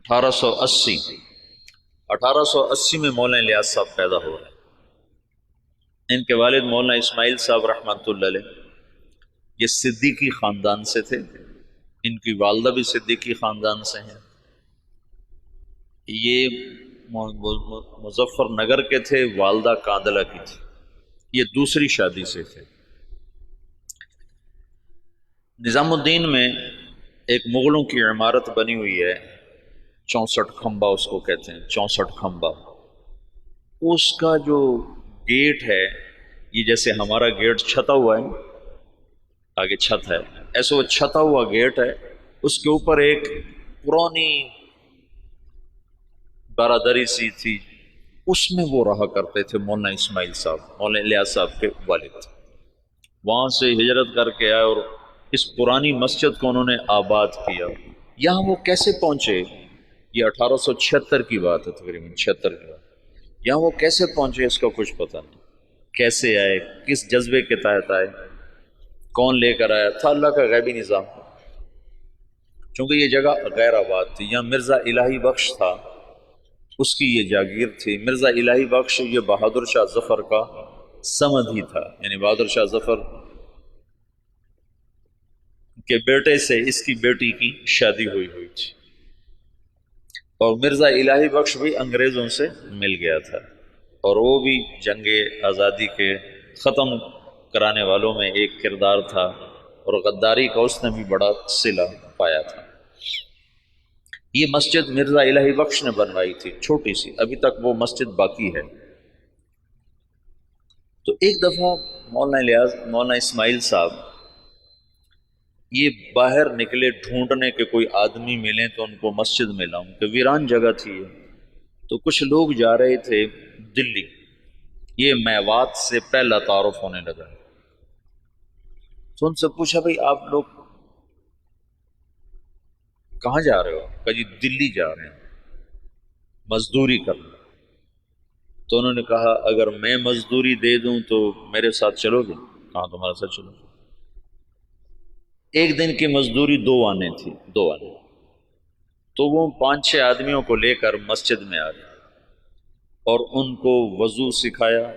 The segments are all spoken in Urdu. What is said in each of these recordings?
1880 میں مولانا الیاس صاحب پیدا ہو رہے ہیں۔ ان کے والد مولانا اسماعیل صاحب رحمۃ اللہ علیہ یہ صدیقی خاندان سے تھے، ان کی والدہ بھی صدیقی خاندان سے ہیں۔ یہ مظفر نگر کے تھے، والدہ کاندلہ کی تھی، یہ دوسری شادی سے تھے۔ نظام الدین میں ایک مغلوں کی عمارت بنی ہوئی ہے، 64 کھمبا اس کو کہتے ہیں، 64 کھمبا۔ اس کا جو گیٹ ہے، یہ جیسے ہمارا گیٹ چھتا ہوا ہے، آگے چھت ہے، ایسے وہ چھتا ہوا گیٹ ہے، اس کے اوپر ایک پرانی برادری سی تھی، اس میں وہ رہا کرتے تھے مولانا اسماعیل صاحب، مولانا الیاس صاحب کے والد۔ وہاں سے ہجرت کر کے آئے اور اس پرانی مسجد کو انہوں نے آباد کیا۔ یہاں وہ کیسے پہنچے؟ یہ 1876 کی بات ہے، تقریباً 76 کی بات۔ یہاں وہ کیسے پہنچے اس کا کچھ پتہ نہیں، کیسے آئے، کس جذبے کے تحت آئے، کون لے کر آیا تھا، اللہ کا غیبی نظام۔ چونکہ یہ جگہ غیر آباد تھی، یہاں مرزا الہی بخش تھا، اس کی یہ جاگیر تھی۔ مرزا الہی بخش یہ بہادر شاہ ظفر کا سمد ہی تھا، یعنی بہادر شاہ ظفر کے بیٹے سے اس کی بیٹی کی شادی ہوئی تھی، اور مرزا الہی بخش بھی انگریزوں سے مل گیا تھا، اور وہ بھی جنگ آزادی کے ختم کرانے والوں میں ایک کردار تھا، اور غداری کا اس نے بھی بڑا صلہ پایا تھا۔ یہ مسجد مرزا الہی بخش نے بنوائی تھی، چھوٹی سی، ابھی تک وہ مسجد باقی ہے۔ تو ایک دفعہ مولانا اسماعیل صاحب یہ باہر نکلے ڈھونڈنے کے کوئی آدمی ملیں تو ان کو مسجد میں لاؤں، کہ ویران جگہ تھی۔ تو کچھ لوگ جا رہے تھے دلی، یہ میوات سے پہلا تعارف ہونے لگا، تو ان سے پوچھا بھائی آپ لوگ کہاں جا رہے ہو؟ کہ جی دلی جا رہے ہیں مزدوری کرنا۔ تو انہوں نے کہا اگر میں مزدوری دے دوں تو میرے ساتھ چلو گے؟ کہاں تمہارے ساتھ چلو؟ ایک دن کی مزدوری 2 آنے تھی، 2 آنے۔ تو وہ 5-6 آدمیوں کو لے کر مسجد میں آ گئے اور ان کو وضو سکھایا،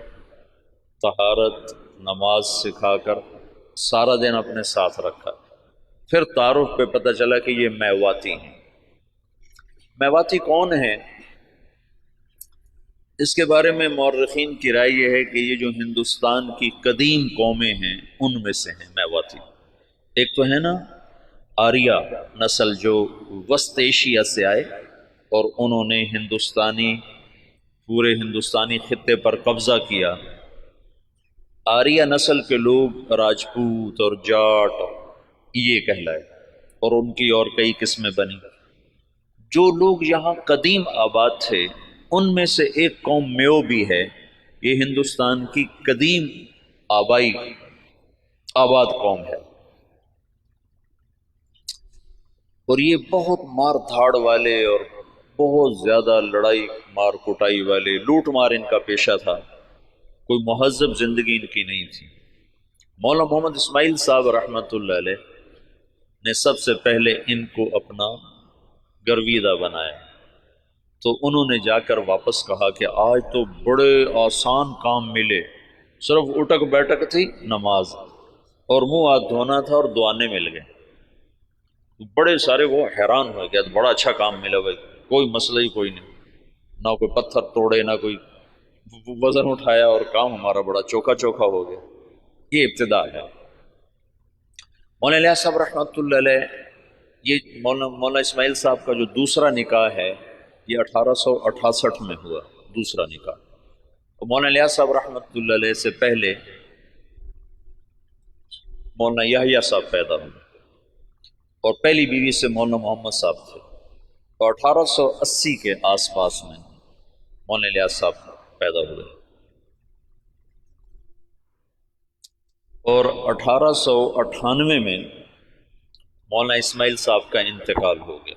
طہارت، نماز سکھا کر سارا دن اپنے ساتھ رکھا۔ پھر تعارف پہ پتہ چلا کہ یہ میواتی ہیں۔ میواتی کون ہیں؟ اس کے بارے میں مورخین کی رائے یہ ہے کہ یہ جو ہندوستان کی قدیم قومیں ہیں ان میں سے ہیں میواتی۔ ایک تو ہے نا آریہ نسل جو وسط ایشیا سے آئے اور انہوں نے پورے ہندوستانی خطے پر قبضہ کیا۔ آریہ نسل کے لوگ راجپوت اور جاٹ یہ کہلائے، اور ان کی اور کئی قسمیں بنی۔ جو لوگ یہاں قدیم آباد تھے ان میں سے ایک قوم میو بھی ہے، یہ ہندوستان کی قدیم آباد قوم ہے، اور یہ بہت مار دھاڑ والے اور بہت زیادہ لڑائی مار کٹائی والے، لوٹ مار ان کا پیشہ تھا، کوئی مہذب زندگی ان کی نہیں تھی۔ مولانا محمد اسماعیل صاحب رحمۃ اللہ علیہ نے سب سے پہلے ان کو اپنا گرویدہ بنایا، تو انہوں نے جا کر واپس کہا کہ آج تو بڑے آسان کام ملے، صرف اٹک بیٹھک تھی، نماز اور منہ ہاتھ دھونا تھا اور دعانے مل گئے۔ بڑے سارے وہ حیران ہو گیا، بڑا اچھا کام ملا بھائی، کوئی مسئلہ ہی کوئی نہیں، نہ کوئی پتھر توڑے نہ کوئی وزن اٹھایا، اور کام ہمارا بڑا چوکھا ہو گیا۔ یہ ابتدا ہے۔ مولانا الیاس صاحب رحمۃ اللہ علیہ، یہ مولانا اسماعیل صاحب کا جو دوسرا نکاح ہے یہ 1868 میں ہوا، دوسرا نکاح۔ اور مولانا الیاس صاحب رحمۃ اللہ علیہ سے پہلے مولانا یحییٰ صاحب پیدا ہوئے، اور پہلی بیوی سے مولانا محمد صاحب تھے، اور 1880 کے آس پاس میں مولانا الیاس صاحب پیدا ہوئے، اور 1898 میں مولانا اسماعیل صاحب کا انتقال ہو گیا،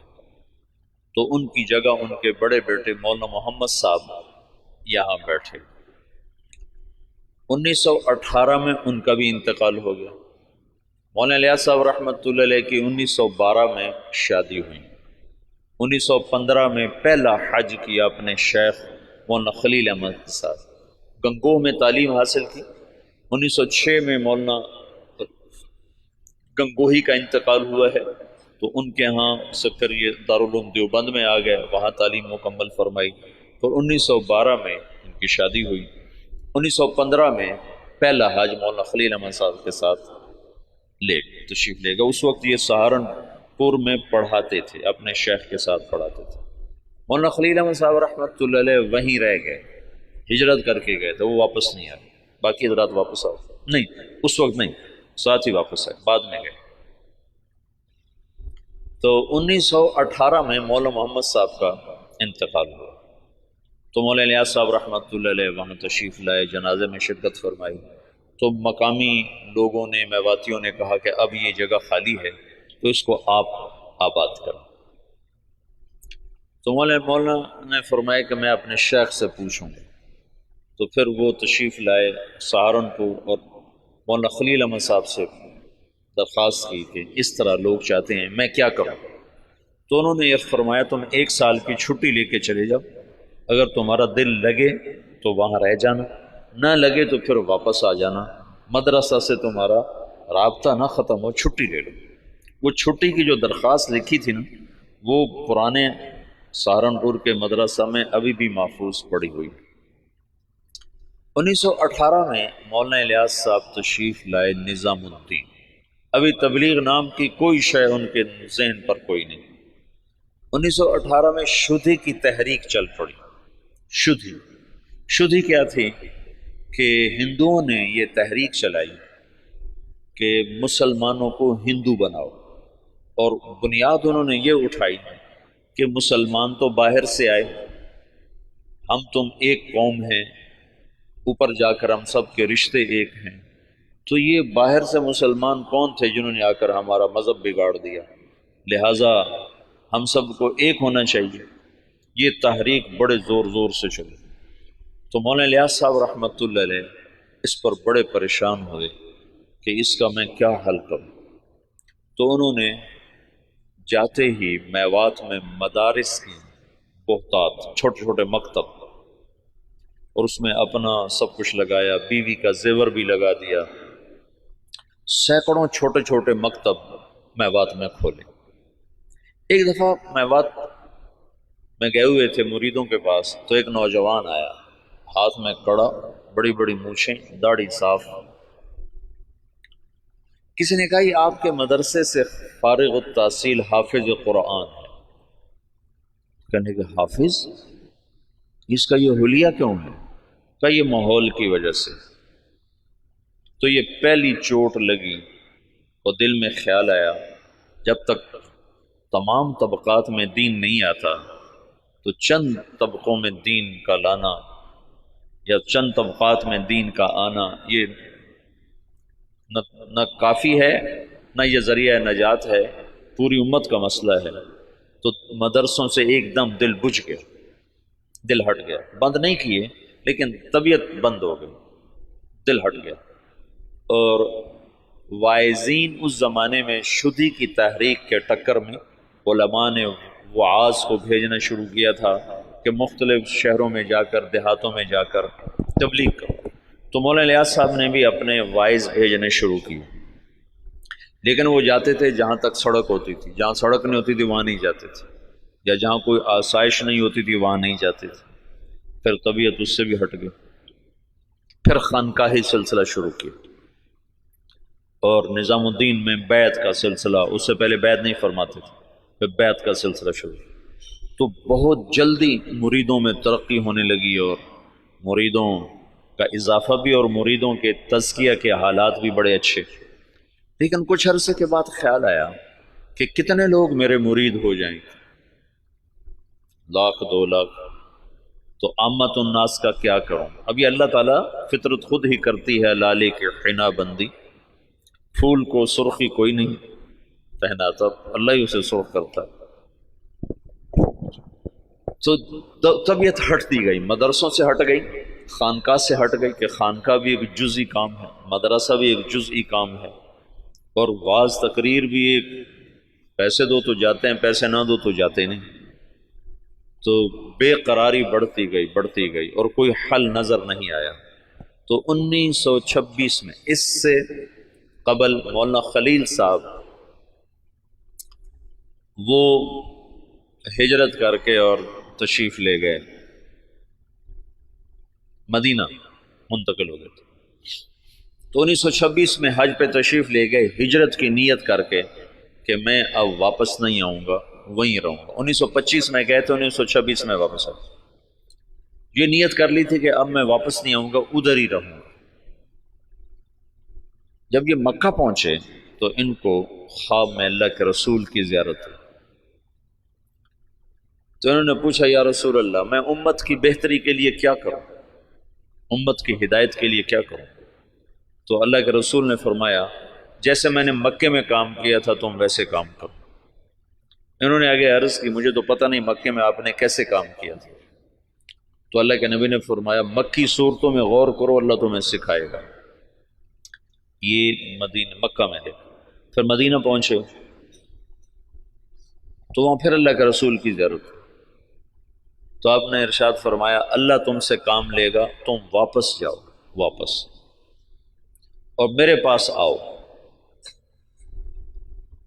تو ان کی جگہ ان کے بڑے بیٹے مولانا محمد صاحب یہاں بیٹھے۔ 1918 میں ان کا بھی انتقال ہو گیا۔ مولانا الیاس صاحب رحمۃ اللہ علیہ کی 1912 میں شادی ہوئی، 1915 میں پہلا حج کیا اپنے شیخ مولانا خلیل احمد کے ساتھ، گنگوہ میں تعلیم حاصل کی۔ 1906 میں مولانا گنگوہی کا انتقال ہوا ہے، تو ان کے ہاں سے پھر یہ دارالعلوم دیوبند میں آ گئے، وہاں تعلیم مکمل فرمائی۔ پھر 1912 میں ان کی شادی ہوئی۔ 1915 میں پہلا حج مولانا خلیل احمد صاحب کے ساتھ تشریف لے گا۔ اس وقت یہ سہارنپور میں پڑھاتے تھے، اپنے شیخ کے ساتھ پڑھاتے تھے۔ مولانا خلیل احمد صاحب رحمۃ اللہ علیہ وہیں رہ گئے، ہجرت کر کے گئے تھے، وہ واپس نہیں آئے۔ باقی حضرات واپس آؤ نہیں، اس وقت نہیں، ساتھ ہی واپس آئے، بعد میں گئے۔ تو 1918 میں مولانا محمد صاحب کا انتقال ہوا، تو مولانا الیاس صاحب رحمۃ اللہ علیہ وہاں تشریف لائے، جنازے میں شرکت فرمائی۔ تو مقامی لوگوں نے، میواتیوں نے کہا کہ اب یہ جگہ خالی ہے تو اس کو آپ آباد کریں۔ تو مولانا نے فرمایا کہ میں اپنے شیخ سے پوچھوں گا۔ تو پھر وہ تشریف لائے سہارنپور، اور مولانا خلیل احمد صاحب سے درخواست کی کہ اس طرح لوگ چاہتے ہیں، میں کیا کروں؟ تو انہوں نے یہ فرمایا تم 1 سال کی چھٹی لے کے چلے جاؤ، اگر تمہارا دل لگے تو وہاں رہ جانا، نہ لگے تو پھر واپس آ جانا، مدرسہ سے تمہارا رابطہ نہ ختم ہو، چھٹی لے لو۔ وہ چھٹی کی جو درخواست لکھی تھی نا، وہ پرانے سہارنپور کے مدرسہ میں ابھی بھی محفوظ پڑی ہوئی۔ 1918 میں مولانا الیاس صاحب تشریف لائے نظام الدین۔ ابھی تبلیغ نام کی کوئی شے ان کے ذہن پر کوئی نہیں۔ 1918 میں شدھی کی تحریک چل پڑی۔ شدھی کیا تھی کہ ہندوؤں نے یہ تحریک چلائی کہ مسلمانوں کو ہندو بناؤ، اور بنیاد انہوں نے یہ اٹھائی کہ مسلمان تو باہر سے آئے، ہم تم ایک قوم ہیں، اوپر جا کر ہم سب کے رشتے ایک ہیں۔ تو یہ باہر سے مسلمان کون تھے جنہوں نے آ کر ہمارا مذہب بگاڑ دیا، لہٰذا ہم سب کو ایک ہونا چاہیے۔ یہ تحریک بڑے زور سے چلی۔ تو مولانا الیاس صاحب رحمۃ اللہ علیہ اس پر بڑے پریشان ہوئے کہ اس کا میں کیا حل کروں۔ تو انہوں نے جاتے ہی میوات میں مدارس کی بہتات، چھوٹے چھوٹے مکتب، اور اس میں اپنا سب کچھ لگایا، بیوی کا زیور بھی لگا دیا، سینکڑوں چھوٹے چھوٹے مکتب میوات میں کھولے۔ ایک دفعہ میوات میں گئے ہوئے تھے مریدوں کے پاس، تو ایک نوجوان آیا، ہاتھ میں کڑا، بڑی بڑی مونچھیں، داڑھی صاف۔ کسی نے کہا یہ آپ کے مدرسے سے فارغ التحصیل حافظ قرآن ہے۔ کہنے کہ حافظ، اس کا یہ حلیہ کیوں ہے؟ کہ یہ ماحول کی وجہ سے۔ تو یہ پہلی چوٹ لگی اور دل میں خیال آیا، جب تک تمام طبقات میں دین نہیں آتا تو چند طبقوں میں دین کا لانا یا چند طبقات میں دین کا آنا یہ نہ کافی ہے، نہ یہ ذریعہ نجات ہے، پوری امت کا مسئلہ ہے۔ تو مدرسوں سے ایک دم دل بجھ گیا، دل ہٹ گیا، بند نہیں کیے لیکن طبیعت بند ہو گئی، دل ہٹ گیا۔ اور واعظین اس زمانے میں شدھی کی تحریک کے ٹکر میں علماء نے وعاظ کو بھیجنا شروع کیا تھا کہ مختلف شہروں میں جا کر، دیہاتوں میں جا کر تبلیغ کرو۔ تو مولانا الیاس صاحب نے بھی اپنے واعظ بھیجنے شروع کی، لیکن وہ جاتے تھے جہاں تک سڑک ہوتی تھی، جہاں سڑک نہیں ہوتی تھی وہاں نہیں جاتے تھے، یا جہاں کوئی آسائش نہیں ہوتی تھی وہاں نہیں جاتے تھے۔ پھر طبیعت اس سے بھی ہٹ گئی، پھر خانقاہی سلسلہ شروع کیا، اور نظام الدین میں بیعت کا سلسلہ، اس سے پہلے بیعت نہیں فرماتے تھے، پھر بیعت کا سلسلہ شروع۔ تو بہت جلدی مریدوں میں ترقی ہونے لگی، اور مریدوں کا اضافہ بھی، اور مریدوں کے تزکیہ کے حالات بھی بڑے اچھے۔ لیکن کچھ عرصے کے بعد خیال آیا کہ کتنے لوگ میرے مرید ہو جائیں، 1,00,000 2 لاکھ، تو عامت الناس کا کیا کروں؟ ابھی اللہ تعالیٰ فطرت خود ہی کرتی ہے لالے کے حنا بندی، پھول کو سرخی کوئی نہیں پہناتا، اللہ ہی اسے سرخ کرتا ہے۔ تو طبیعت ہٹتی گئی، مدرسوں سے ہٹ گئی، خانقاہ سے ہٹ گئی کہ خانقاہ بھی ایک جزئی کام ہے، مدرسہ بھی ایک جزئی کام ہے، اور واعظ تقریر بھی ایک، پیسے دو تو جاتے ہیں، پیسے نہ دو تو جاتے نہیں۔ تو بے قراری بڑھتی گئی اور کوئی حل نظر نہیں آیا۔ تو 1926 میں، اس سے قبل مولانا خلیل صاحب وہ ہجرت کر کے اور تشریف لے گئے، مدینہ منتقل ہو گئے تھے۔ تو 1926 میں حج پہ تشریف لے گئے، ہجرت کی نیت کر کے کہ میں اب واپس نہیں آؤں گا، وہیں رہوں گا۔ 1925 میں گئے تھے، 1926 میں واپس آئے۔ یہ نیت کر لی تھی کہ اب میں واپس نہیں آؤں گا، ادھر ہی رہوں گا۔ جب یہ مکہ پہنچے تو ان کو خواب میں اللہ کے رسول کی زیارت ہوئی۔ تو انہوں نے پوچھا، یا رسول اللہ، میں امت کی بہتری کے لیے کیا کروں، امت کی ہدایت کے لیے کیا کروں؟ تو اللہ کے رسول نے فرمایا، جیسے میں نے مکے میں کام کیا تھا تم ویسے کام کرو۔ انہوں نے آگے عرض کی، مجھے تو پتہ نہیں مکے میں آپ نے کیسے کام کیا تھا۔ تو اللہ کے نبی نے فرمایا، مکی صورتوں میں غور کرو، اللہ تمہیں سکھائے گا۔ یہ مکہ میں ہے۔ پھر مدینہ پہنچے تو وہاں پھر اللہ کے رسول کی ضرورت، تو آپ نے ارشاد فرمایا، اللہ تم سے کام لے گا، تم واپس جاؤ، واپس، اور میرے پاس آؤ۔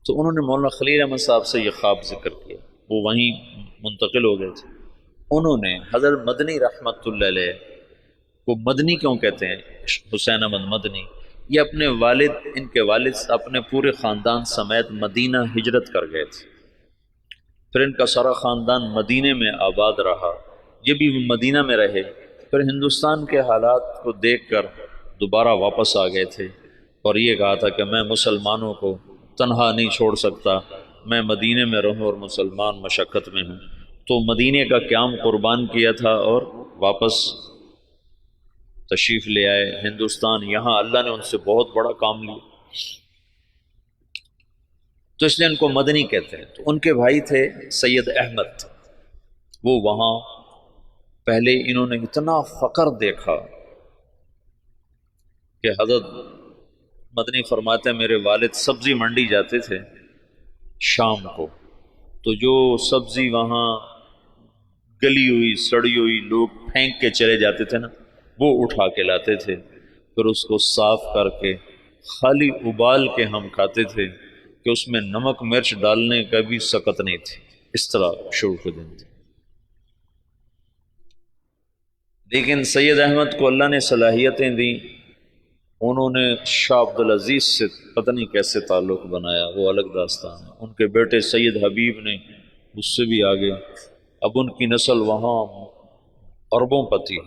تو انہوں نے مولانا خلیل احمد صاحب سے یہ خواب ذکر کیا، وہ وہیں منتقل ہو گئے تھے۔ انہوں نے حضرت مدنی رحمت اللہ علیہ کو، مدنی کیوں کہتے ہیں، حسین احمد مدنی، یہ اپنے والد، ان کے والد اپنے پورے خاندان سمیت مدینہ ہجرت کر گئے تھے۔ پھر ان کا سارا خاندان مدینے میں آباد رہا، یہ بھی مدینہ میں رہے۔ پھر ہندوستان کے حالات کو دیکھ کر دوبارہ واپس آ گئے تھے، اور یہ کہا تھا کہ میں مسلمانوں کو تنہا نہیں چھوڑ سکتا، میں مدینے میں رہوں اور مسلمان مشقت میں ہوں۔ تو مدینے کا قیام قربان کیا تھا اور واپس تشریف لے آئے ہندوستان۔ یہاں اللہ نے ان سے بہت بڑا کام لیا، تو اس لیے ان کو مدنی کہتے ہیں۔ تو ان کے بھائی تھے سید احمد، وہ وہاں پہلے انہوں نے اتنا فقر دیکھا کہ حضرت مدنی فرماتے ہیں، میرے والد سبزی منڈی جاتے تھے شام کو، تو جو سبزی وہاں گلی ہوئی سڑی ہوئی لوگ پھینک کے چلے جاتے تھے نا، وہ اٹھا کے لاتے تھے، پھر اس کو صاف کر کے خالی ابال کے ہم کھاتے تھے کہ اس میں نمک مرچ ڈالنے کا بھی سکت نہیں تھی۔ اس طرح شروع کے دن تھے۔ لیکن سید احمد کو اللہ نے صلاحیتیں دیں، انہوں نے شاہ عبدالعزیز سے پتہ نہیں کیسے تعلق بنایا، وہ الگ داستان ہے۔ ان کے بیٹے سید حبیب نے اس سے بھی آگے، اب ان کی نسل وہاں اربوں پتی،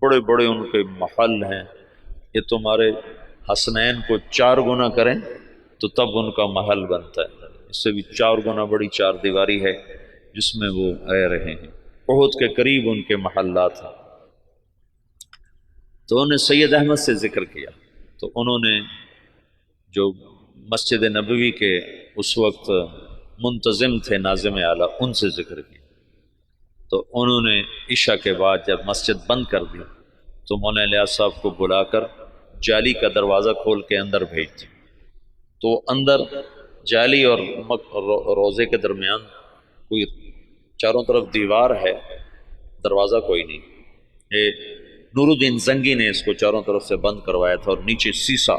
بڑے بڑے ان کے محل ہیں۔ یہ تمہارے حسنین کو 4 گنا کریں تو تب ان کا محل بنتا ہے، اس سے بھی 4 گنا بڑی 4 دیواری ہے جس میں وہ رہ رہے ہیں۔ احد کے قریب ان کے محلات ہیں۔ تو انہوں نے سید احمد سے ذکر کیا، تو انہوں نے جو مسجد نبوی کے اس وقت منتظم تھے، ناظم اعلیٰ، ان سے ذکر کیا۔ تو انہوں نے عشاء کے بعد جب مسجد بند کر دی تو مولانا الیاس صاحب کو بلا کر جالی کا دروازہ کھول کے اندر بھیج دی۔ تو اندر جالی اور روزے کے درمیان کوئی چاروں طرف دیوار ہے، دروازہ کوئی نہیں۔ یہ نور الدین زنگی نے اس کو چاروں طرف سے بند کروایا تھا، اور نیچے سیسا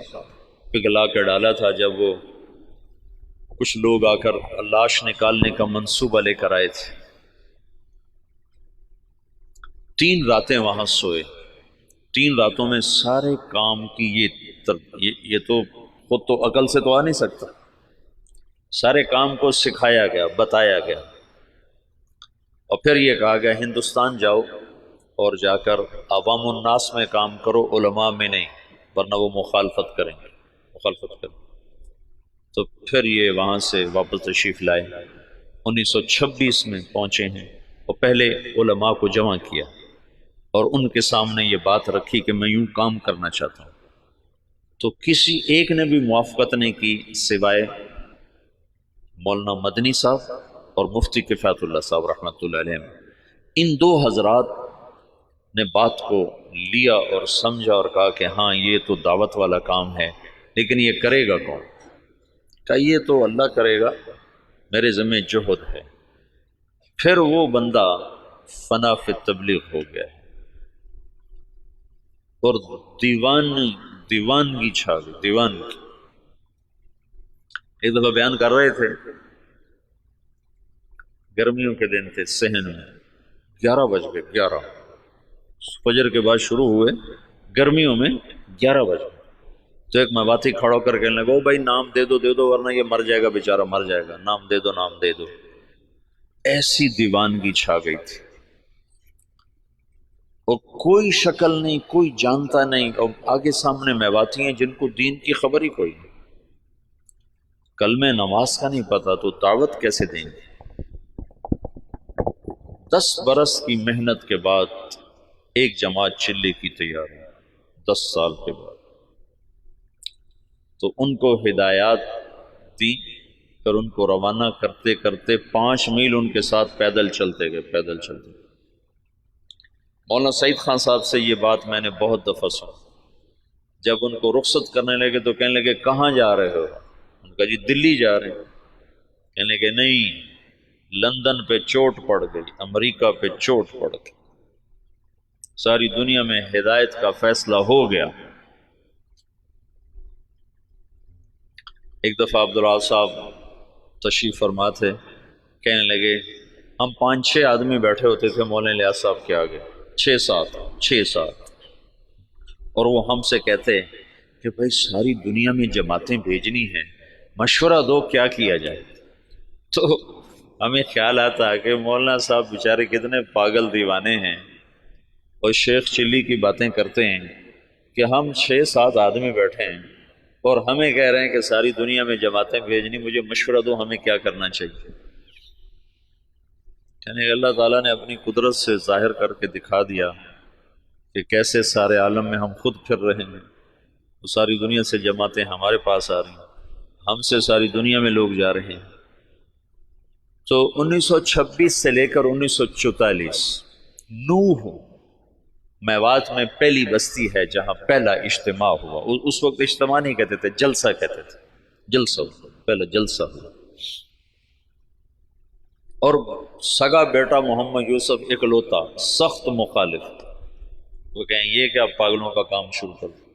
پگھلا کے ڈالا تھا۔ جب وہ کچھ لوگ آ کر لاش نکالنے کا منصوبہ لے کر آئے تھے، 3 راتیں وہاں سوئے۔ 3 راتوں میں سارے کام کی یہ تو خود تو عقل سے تو آ نہیں سکتا، سارے کام کو سکھایا گیا، بتایا گیا، اور پھر یہ کہا گیا ہندوستان جاؤ اور جا کر عوام الناس میں کام کرو، علماء میں نہیں، ورنہ وہ مخالفت کریں گے، مخالفت کریں۔ تو پھر یہ وہاں سے واپس تشریف لائے، 1926 میں پہنچے ہیں، اور پہلے علماء کو جمع کیا اور ان کے سامنے یہ بات رکھی کہ میں یوں کام کرنا چاہتا ہوں۔ تو کسی ایک نے بھی موافقت نہیں کی سوائے مولانا مدنی صاحب اور مفتی کفایت اللہ صاحب رحمۃ اللہ علیہ۔ ان 2 حضرات نے بات کو لیا اور سمجھا اور کہا کہ ہاں یہ تو دعوت والا کام ہے، لیکن یہ کرے گا کون؟ کہا یہ تو اللہ کرے گا، میرے ذمہ جہد ہے۔ پھر وہ بندہ فنا فی تبلیغ ہو گیا ہے اور دیوانگی چھا گئی، دیوانگی۔ ایک دفعہ بیان کر رہے تھے، گرمیوں کے دن تھے، صحن میں 11 بج گئے، 11 فجر کے بعد شروع ہوئے، گرمیوں میں 11 بج گئے۔ تو ایک میواتی کھڑا کر کے لگا، بھائی نام دے دو ورنہ یہ مر جائے گا، بیچارہ مر جائے گا، نام دے دو۔ ایسی دیوانگی چھا گئی تھی اور کوئی شکل نہیں، کوئی جانتا نہیں، اور آگے سامنے میواتی ہیں جن کو دین کی خبر ہی کوئی نہیں، کلمہ نماز کا نہیں پتا، تو دعوت کیسے دیں گے؟ 10 برس کی محنت کے بعد ایک جماعت چلے کی تیار ہے، 10 سال کے بعد۔ تو ان کو ہدایات دی اور ان کو روانہ کرتے کرتے 5 میل ان کے ساتھ پیدل چلتے گئے، پیدل چلتے گئے۔ مولانا سعید خان صاحب سے یہ بات میں نے بہت دفعہ سنا، جب ان کو رخصت کرنے لگے تو کہنے لگے کہاں جا رہے ہو؟ ان کا جی دلی جا رہے ہیں۔ کہنے لگے نہیں، لندن پہ چوٹ پڑ گئی، امریکہ پہ چوٹ پڑ گئی، ساری دنیا میں ہدایت کا فیصلہ ہو گیا۔ ایک دفعہ عبدالعال صاحب تشریف فرما تھے، کہنے لگے ہم 5-6 آدمی بیٹھے ہوتے تھے مولانا الیاس صاحب کے آگے، 6-7 اور وہ ہم سے کہتے کہ بھائی ساری دنیا میں جماعتیں بھیجنی ہیں، مشورہ دو کیا کیا جائے۔ تو ہمیں خیال آتا کہ مولانا صاحب بیچارے کتنے پاگل دیوانے ہیں، اور شیخ چلی کی باتیں کرتے ہیں کہ ہم 6-7 آدمی بیٹھے ہیں اور ہمیں کہہ رہے ہیں کہ ساری دنیا میں جماعتیں بھیجنی، مجھے مشورہ دو ہمیں کیا کرنا چاہیے۔ یعنی اللہ تعالیٰ نے اپنی قدرت سے ظاہر کر کے دکھا دیا کہ کیسے سارے عالم میں ہم خود پھر رہے ہیں، تو ساری دنیا سے جماعتیں ہمارے پاس آ رہی ہیں، ہم سے ساری دنیا میں لوگ جا رہے ہیں۔ تو 1926 سے لے کر 1944 نوح میوات میں پہلی بستی ہے جہاں پہلا اجتماع ہوا۔ اس وقت اجتماع نہیں کہتے تھے، جلسہ کہتے تھے، جلسہ، پہلا جلسہ ہوا۔ اور سگا بیٹا محمد یوسف اکلوتا سخت مخالف تھا، وہ کہیں یہ کیا پاگلوں کا کام شروع کر دیا۔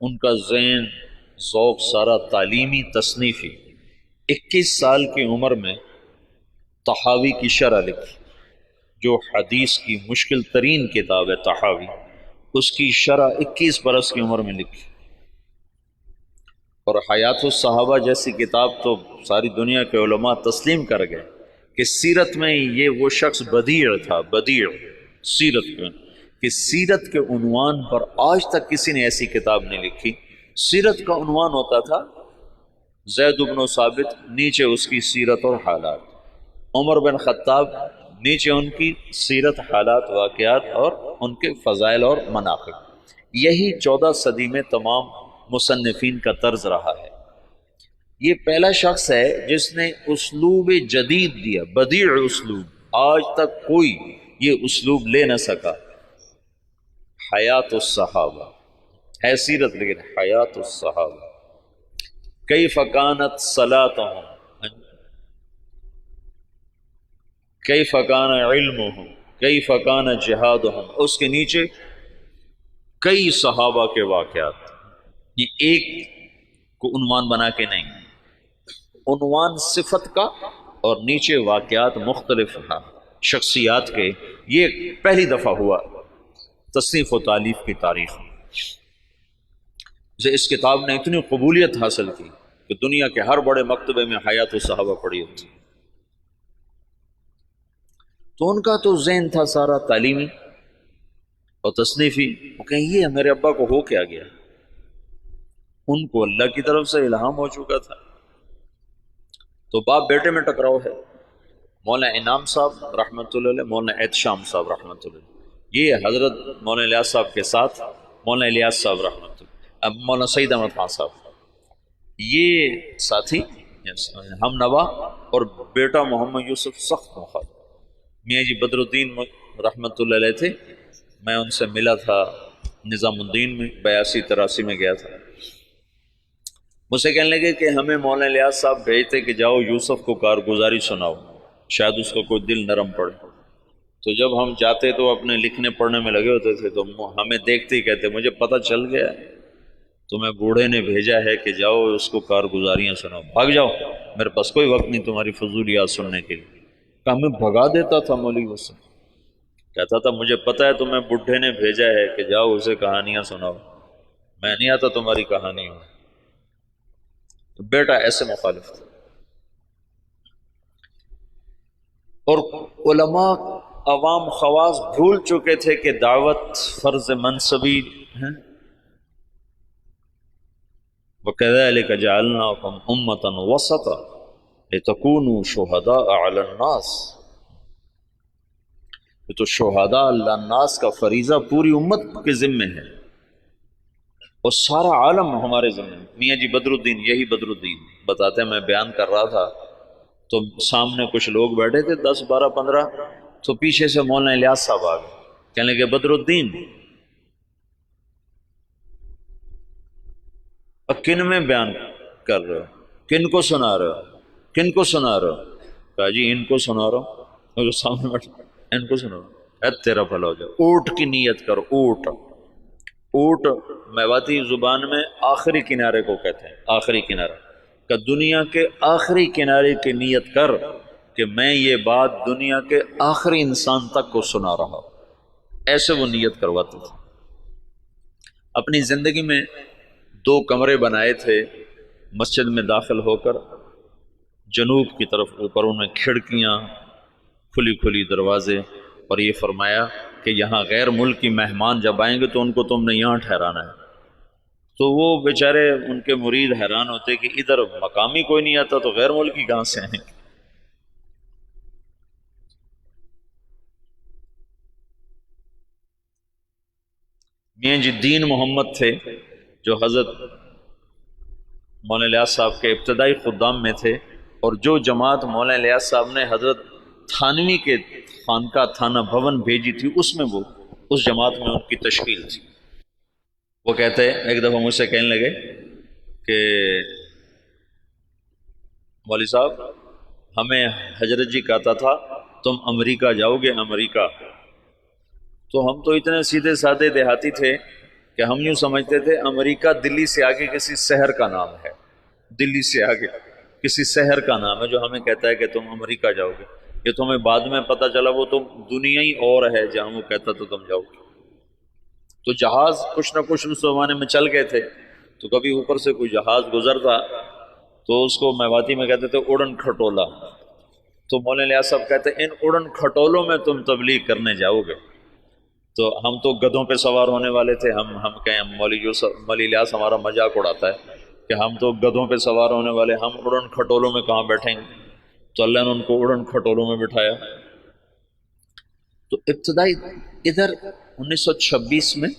ان کا ذہن ذوق سارا تعلیمی تصنیفی۔ 21 سال کی عمر میں طحاوی کی شرح لکھی، جو حدیث کی مشکل ترین کتاب ہے طحاوی، اس کی شرح 21 برس کی عمر میں لکھی۔ اور حیات الصحابہ جیسی کتاب تو ساری دنیا کے علماء تسلیم کر گئے کہ سیرت میں یہ وہ شخص بدیع تھا، بدیع سیرت میں، کہ سیرت کے عنوان پر آج تک کسی نے ایسی کتاب نہیں لکھی۔ سیرت کا عنوان ہوتا تھا زید بن ثابت، نیچے اس کی سیرت اور حالات، عمر بن خطاب، نیچے ان کی سیرت، حالات، واقعات اور ان کے فضائل اور مناقب۔ یہی 14 صدی میں تمام مصنفین کا طرز رہا ہے۔ یہ پہلا شخص ہے جس نے اسلوب جدید دیا، بدیع اسلوب، آج تک کوئی یہ اسلوب لے نہ سکا۔ حیات الصحابہ ہے سیرت، لیکن حیات الصحابہ، کیف کانت صلاتہم، کیف کان علمہم، کیف کان جہادہم، اس کے نیچے کئی صحابہ کے واقعات۔ یہ ایک کو عنوان بنا کے نہیں، عنوان صفت کا اور نیچے واقعات مختلف شخصیات کے۔ یہ پہلی دفعہ ہوا تصنیف و تالیف کی تاریخ میں۔ اس کتاب نے اتنی قبولیت حاصل کی کہ دنیا کے ہر بڑے مکتبے میں حیات الصحابہ پڑھی ہوتی۔ تو ان کا تو ذہن تھا سارا تعلیمی اور تصنیفی۔ وہ کہیں یہ میرے ابا کو ہو کیا گیا؟ ان کو اللہ کی طرف سے الہام ہو چکا تھا۔ تو باپ بیٹے میں ٹکراؤ ہے۔ مولانا انعام صاحب رحمۃ اللہ علیہ، مولانا احتشام صاحب رحمۃ اللہ علیہ، یہ حضرت مولانا الیاس صاحب کے ساتھ مولانا الیاس صاحب رحمۃ اللہ، اب مولانا سعید احمد خان صاحب، یہ ساتھی ہم نوا، اور بیٹا محمد یوسف سخت مخالف۔ میاں جی بدر الدین رحمۃ اللہ علیہ تھے، میں ان سے ملا تھا نظام الدین میں، 82-83 میں گیا تھا۔ مجھ سے کہنے لگے کہ ہمیں مولانا الیاس صاحب بھیجتے کہ جاؤ یوسف کو کارگزاری سناؤ۔ شاید اس کا کوئی دل نرم پڑے. تو جب ہم جاتے تو اپنے لکھنے پڑھنے میں لگے ہوتے تھے، تو ہمیں دیکھتے ہی کہتے مجھے پتہ چل گیا تمہیں بوڑھے نے بھیجا ہے کہ جاؤ اس کو کارگزاریاں سناؤ، بھاگ جاؤ، میرے پاس کوئی وقت نہیں تمہاری فضولیات سننے کے لیے. کہ ہمیں بھگا دیتا تھا مولوی حسن، کہتا تھا مجھے پتہ ہے تمہیں بڈھے نے بھیجا ہے کہ جاؤ اسے کہانیاں سناؤ، میں نہیں آتا تمہاری کہانیوں. بیٹا ایسے مخالف تھا. اور علماء عوام خواص بھول چکے تھے کہ دعوت فرض منصبی ہے. وَكَذَلِكَ جَعَلْنَاكُمْ أُمَّةً وَسَطًا لِتَكُونُوا شُهَدَاءَ عَلَى النَّاسِ. یہ تو شہداء اللہ الناس کا فریضہ پوری امت کے ذمے ہے، اور سارا عالم ہمارے ذمے. میاں جی بدر الدین، یہی بدر الدین بتاتے ہیں، میں بیان کر رہا تھا تو سامنے کچھ لوگ بیٹھے تھے 10 12 15، تو پیچھے سے مولانا الیاس صاحب آ گئے، کہنے لگے بدر الدین اب کن میں بیان کر رہے ہو، کن کو سنا رہے ہو، کن کو سنا رہے ہو؟ کہا جی ان کو سنا رہا ہوں. اور جو سامنے بیٹھے ان کو سنا رہا ہوں. اے تیرا بھلا ہو جائے. اونٹ کی نیت کرو. اونٹ، اونٹ میواتی زبان میں آخری کنارے کو کہتے ہیں، آخری کنارہ. کہ دنیا کے آخری کنارے کی نیت کر کہ میں یہ بات دنیا کے آخری انسان تک کو سنا رہا ہوں. ایسے وہ نیت کرواتے تھے. اپنی زندگی میں 2 کمرے بنائے تھے مسجد میں داخل ہو کر، جنوب کی طرف، اوپر ان میں کھڑکیاں، کھلی کھلی دروازے، اور یہ فرمایا کہ یہاں غیر ملکی مہمان جب آئیں گے تو ان کو تم نے یہاں ٹھہرانا ہے. تو وہ بیچارے ان کے مرید حیران ہوتے کہ ادھر مقامی کوئی نہیں آتا تو غیر ملکی کہاں سے آئیں. میاں جی دین محمد تھے جو حضرت مولانا الیاس صاحب کے ابتدائی خدام میں تھے، اور جو جماعت مولانا الیاس صاحب نے حضرت تھانوی کے خانقاہ تھانہ بھون بھیجی تھی، اس میں وہ اس جماعت میں ان کی تشکیل تھی. وہ کہتے ہیں ایک دفعہ مجھ سے کہنے لگے کہ مولوی صاحب ہمیں حضرت جی کہتا تھا تم امریکہ جاؤ گے، امریکہ. تو ہم تو اتنے سیدھے سادے دیہاتی تھے کہ ہم یوں سمجھتے تھے امریکہ دلی سے آگے کسی شہر کا نام ہے، دلی سے آگے کسی شہر کا نام ہے جو ہمیں کہتا ہے کہ تم امریکہ جاؤ گے. یہ تمہیں بعد میں پتہ چلا وہ تو دنیا ہی اور ہے جہاں وہ کہتا تو تم جاؤ گے. تو جہاز کچھ نہ کچھ اس زمانے میں چل گئے تھے، تو کبھی اوپر سے کوئی جہاز گزرتا تو اس کو میواتی میں کہتے تھے اڑن کھٹولا. تو مولانا الیاس صاحب کہتے ہیں ان اڑن کھٹولوں میں تم تبلیغ کرنے جاؤ گے. تو ہم تو گدھوں پہ سوار ہونے والے تھے. ہم کہیں مولوی الیاس ہمارا مذاق اڑاتا ہے کہ ہم تو گدھوں پہ سوار ہونے والے، ہم اڑن کھٹولوں میں کہاں بیٹھیں گے. تو اللہ نے ان کو اڑن کھٹولوں میں بٹھایا. تو ابتدائی ادھر 1926 میں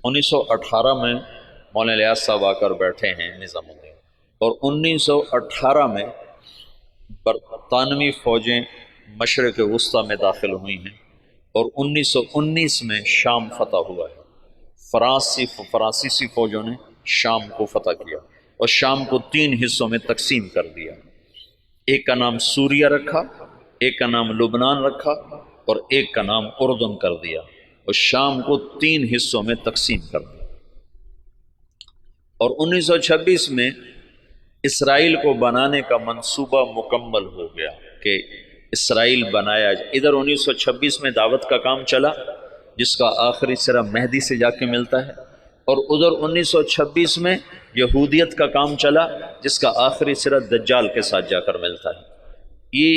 1918 میں مولانا الیاس صاحب آ کر بیٹھے ہیں نظام الدین، اور 1918 میں برطانوی فوجیں مشرق وسطیٰ میں داخل ہوئی ہیں، اور 1919 میں شام فتح ہوا ہے. فرانسیسی فوجوں نے شام کو فتح کیا اور شام کو 3 حصوں میں تقسیم کر دیا. ایک کا نام سوریہ رکھا، ایک کا نام لبنان رکھا، اور ایک کا نام اردن کر دیا، اور شام کو 3 حصوں میں تقسیم کر دیا. اور 1926 میں اسرائیل کو بنانے کا منصوبہ مکمل ہو گیا کہ اسرائیل بنایا جائے. ادھر 1926 میں دعوت کا کام چلا جس کا آخری سرا مہدی سے جا کے ملتا ہے، اور ادھر 1926 میں یہودیت کا کام چلا جس کا آخری سرا دجال کے ساتھ جا کر ملتا ہے. یہ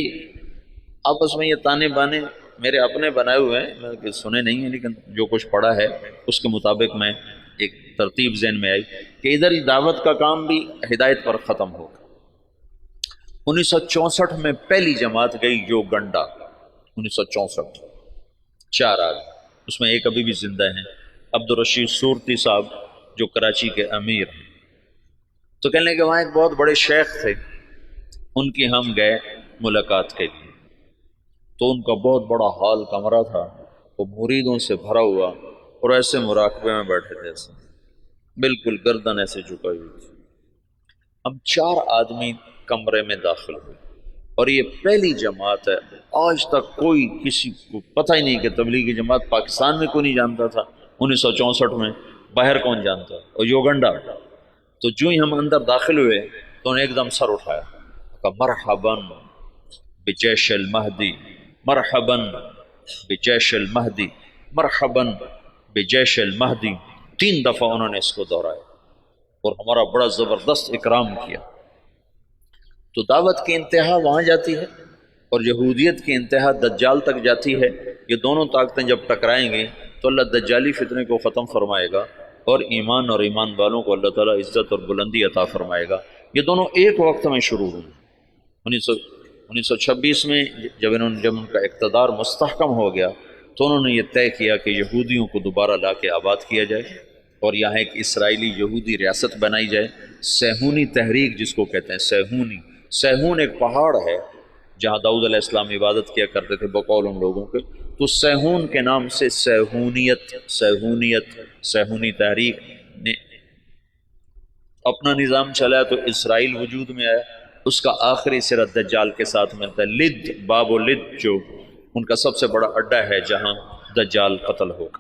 آپس میں یہ تانے بانے میرے اپنے بنائے ہوئے ہیں، میں سنے نہیں ہیں، لیکن جو کچھ پڑھا ہے اس کے مطابق میں ایک ترتیب ذہن میں آئی کہ ادھر دعوت کا کام بھی ہدایت پر ختم ہوگا. 1964 میں پہلی جماعت گئی جو گنڈا، 1964، 4 آدمی، اس میں ایک ابھی بھی زندہ ہیں، عبدالرشید صورتی صاحب جو کراچی کے امیر ہیں. تو کہنے کہ وہاں ایک بہت بڑے شیخ تھے، ان کی ہم گئے ملاقات کے لیے. تو ان کا بہت بڑا ہال کمرہ تھا، وہ مریدوں سے بھرا ہوا، اور ایسے مراقبے میں بیٹھے تھے، ایسے بالکل گردن ایسے جھکائی ہوئی تھی. ہم 4 آدمی کمرے میں داخل ہوئے. اور یہ پہلی جماعت ہے، آج تک کوئی کسی کو پتہ ہی نہیں کہ تبلیغی جماعت پاکستان میں کوئی نہیں جانتا تھا 1964 میں، باہر کون جانتا، اور یوگنڈا۔ تو جو ہی ہم اندر داخل ہوئے تو انہیں ایک دم سر اٹھایا، کہا مرحباً بجیش المہدی، مرحباً بجیش المہدی، مرحباً بجیش المہدی، 3 دفعہ انہوں نے اس کو دہرایا اور ہمارا بڑا زبردست اکرام کیا۔ تو دعوت کی انتہا وہاں جاتی ہے اور یہودیت کی انتہا دجال تک جاتی ہے۔ یہ دونوں طاقتیں جب ٹکرائیں گی تو اللہ دجالی فتنے کو ختم فرمائے گا اور ایمان اور ایمان والوں کو اللہ تعالیٰ عزت اور بلندی عطا فرمائے گا۔ یہ دونوں ایک وقت میں شروع ہوئے۔ 1926 میں جب ان کا اقتدار مستحکم ہو گیا تو انہوں نے یہ طے کیا کہ یہودیوں کو دوبارہ لا کے آباد کیا جائے اور یہاں ایک اسرائیلی یہودی ریاست بنائی جائے۔ سیہونی تحریک جس کو کہتے ہیں، سیہون ایک پہاڑ ہے جہاں داؤد علیہ السلام عبادت کیا کرتے تھے بقول ان لوگوں کے، تو سیہون کے نام سے سیہونی تحریک نے اپنا نظام چلایا تو اسرائیل وجود میں آیا۔ اس کا آخری سرا دجال کے ساتھ ملتا ہے، لد، باب و لد جو ان کا سب سے بڑا اڈا ہے جہاں دجال قتل ہوگا۔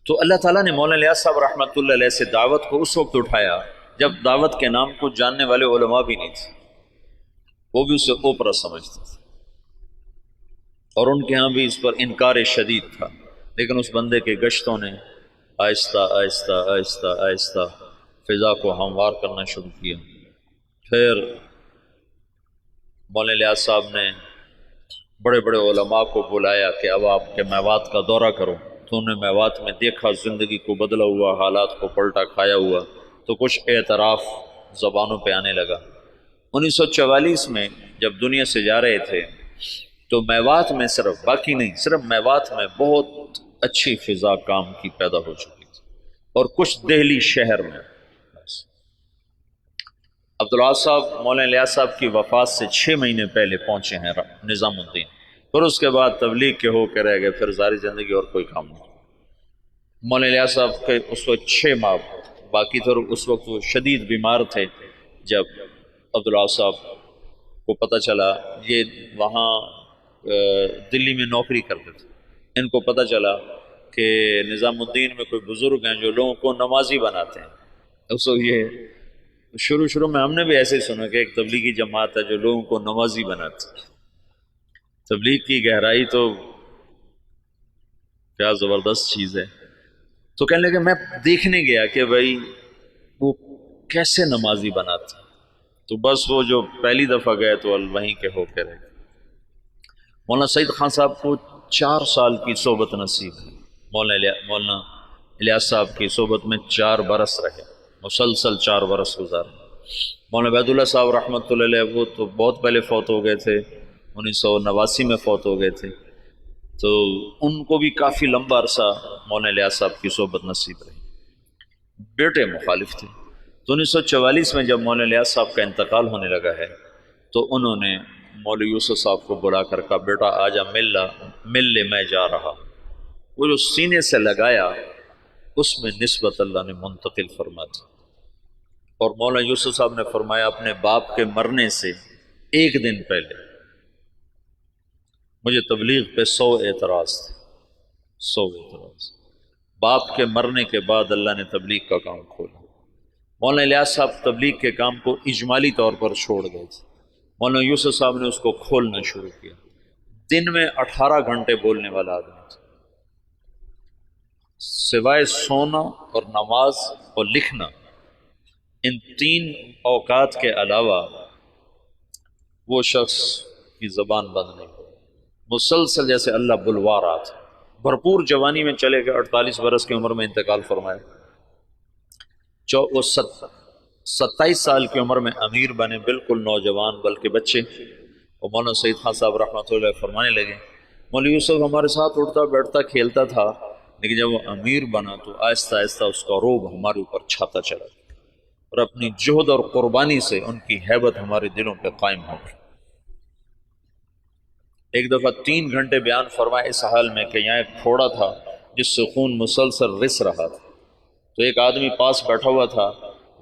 تو اللہ تعالیٰ نے مولانا الیاس صاحب رحمۃ اللہ علیہ سے دعوت کو اس وقت اٹھایا جب دعوت کے نام کو جاننے والے علماء بھی نہیں تھے، وہ بھی اسے اوپرا سمجھتے تھے اور ان کے ہاں بھی اس پر انکار شدید تھا، لیکن اس بندے کے گشتوں نے آہستہ آہستہ آہستہ آہستہ فضا کو ہموار کرنا شروع کیا۔ پھر مولانا الیاس صاحب نے بڑے بڑے علماء کو بلایا کہ اب آپ کے میوات کا دورہ کرو، تو انہوں نے میوات میں دیکھا زندگی کو بدلا ہوا، حالات کو پلٹا کھایا ہوا، تو کچھ اعتراف زبانوں پہ آنے لگا۔ 1944 میں جب دنیا سے جا رہے تھے تو میوات میں صرف باقی نہیں، صرف میوات میں بہت اچھی فضا کام کی پیدا ہو چکی تھی، اور کچھ دہلی شہر میں۔ عبدالعاظ صاحب مولانا الیاس صاحب کی وفات سے 6 مہینے پہلے پہنچے ہیں نظام الدین، پھر اس کے بعد تبلیغ کے ہو کے رہ گئے، پھر ساری زندگی اور کوئی کام نہیں۔ مولانا الیاس صاحب کے اس وقت 6 ماہ باقی تھے، اور اس وقت وہ شدید بیمار تھے۔ جب عبدالعاظ صاحب کو پتہ چلا، یہ وہاں دلی میں نوکری کرتے تھے، ان کو پتہ چلا کہ نظام الدین میں کوئی بزرگ ہیں جو لوگوں کو نمازی بناتے ہیں۔ اس وقت یہ شروع میں ہم نے بھی ایسے ہی سنا کہ ایک تبلیغی جماعت ہے جو لوگوں کو نمازی بناتی ہے۔ تبلیغ کی گہرائی تو کیا زبردست چیز ہے۔ تو کہنے لگے میں دیکھنے گیا کہ بھائی وہ کیسے نمازی بناتے ہیں، تو بس وہ جو پہلی دفعہ گئے تو وہیں کے ہو کے رہے۔ مولانا سعید خان صاحب کو 4 سال کی صحبت نصیب ہے، مولانا الیاس صاحب کی صحبت میں 4 برس رہے، مسلسل 4 برس گزارے۔ مولانا عبید اللہ صاحب رحمۃ اللہ علیہ وہ تو بہت پہلے فوت ہو گئے تھے، 1989 میں فوت ہو گئے تھے، تو ان کو بھی کافی لمبا عرصہ مولانا الیاس صاحب کی صحبت نصیب رہی۔ بیٹے مخالف تھے، تو 1944 میں جب مولانا الیاس صاحب کا انتقال ہونے لگا ہے تو انہوں نے مولوی یوسف صاحب کو بلا کر کہا بیٹا آجا مل لے میں جا رہا۔ وہ جو سینے سے لگایا اس میں نسبت اللہ نے منتقل فرما دی، اور مولانا یوسف صاحب نے فرمایا اپنے باپ کے مرنے سے 1 دن پہلے مجھے تبلیغ پہ 100 اعتراض تھے، 100 اعتراض۔ باپ کے مرنے کے بعد اللہ نے تبلیغ کا کام کھولا۔ مولانا الیاس صاحب تبلیغ کے کام کو اجمالی طور پر چھوڑ گئے تھے، مولانا یوسف صاحب نے اس کو کھولنا شروع کیا۔ دن میں 18 گھنٹے بولنے والا آدمی تھا، سوائے سونا اور نماز اور لکھنا، ان 3 اوقات کے علاوہ وہ شخص کی زبان بند نہیں ہو، مسلسل جیسے اللہ بلوا رہا تھا۔ بھرپور جوانی میں چلے گئے، 48 برس کی عمر میں انتقال فرمایا۔ 27 سال کی عمر میں امیر بنے، بالکل نوجوان بلکہ بچے۔ اور مولانا سعید خان صاحب رحمۃ اللہ علیہ فرمانے لگے مولوی یوسف ہمارے ساتھ اٹھتا بیٹھتا کھیلتا تھا، لیکن جب وہ امیر بنا تو آہستہ آہستہ اس کا روب ہمارے اوپر چھاتا چلا، اور اپنی جہد اور قربانی سے ان کی ہیبت ہمارے دلوں پہ قائم ہو گئی۔ ایک دفعہ 3 گھنٹے بیان فرمائے اس حال میں کہ یہاں ایک پھوڑا تھا جس سے خون مسلسل رس رہا تھا، تو ایک آدمی پاس بیٹھا ہوا تھا،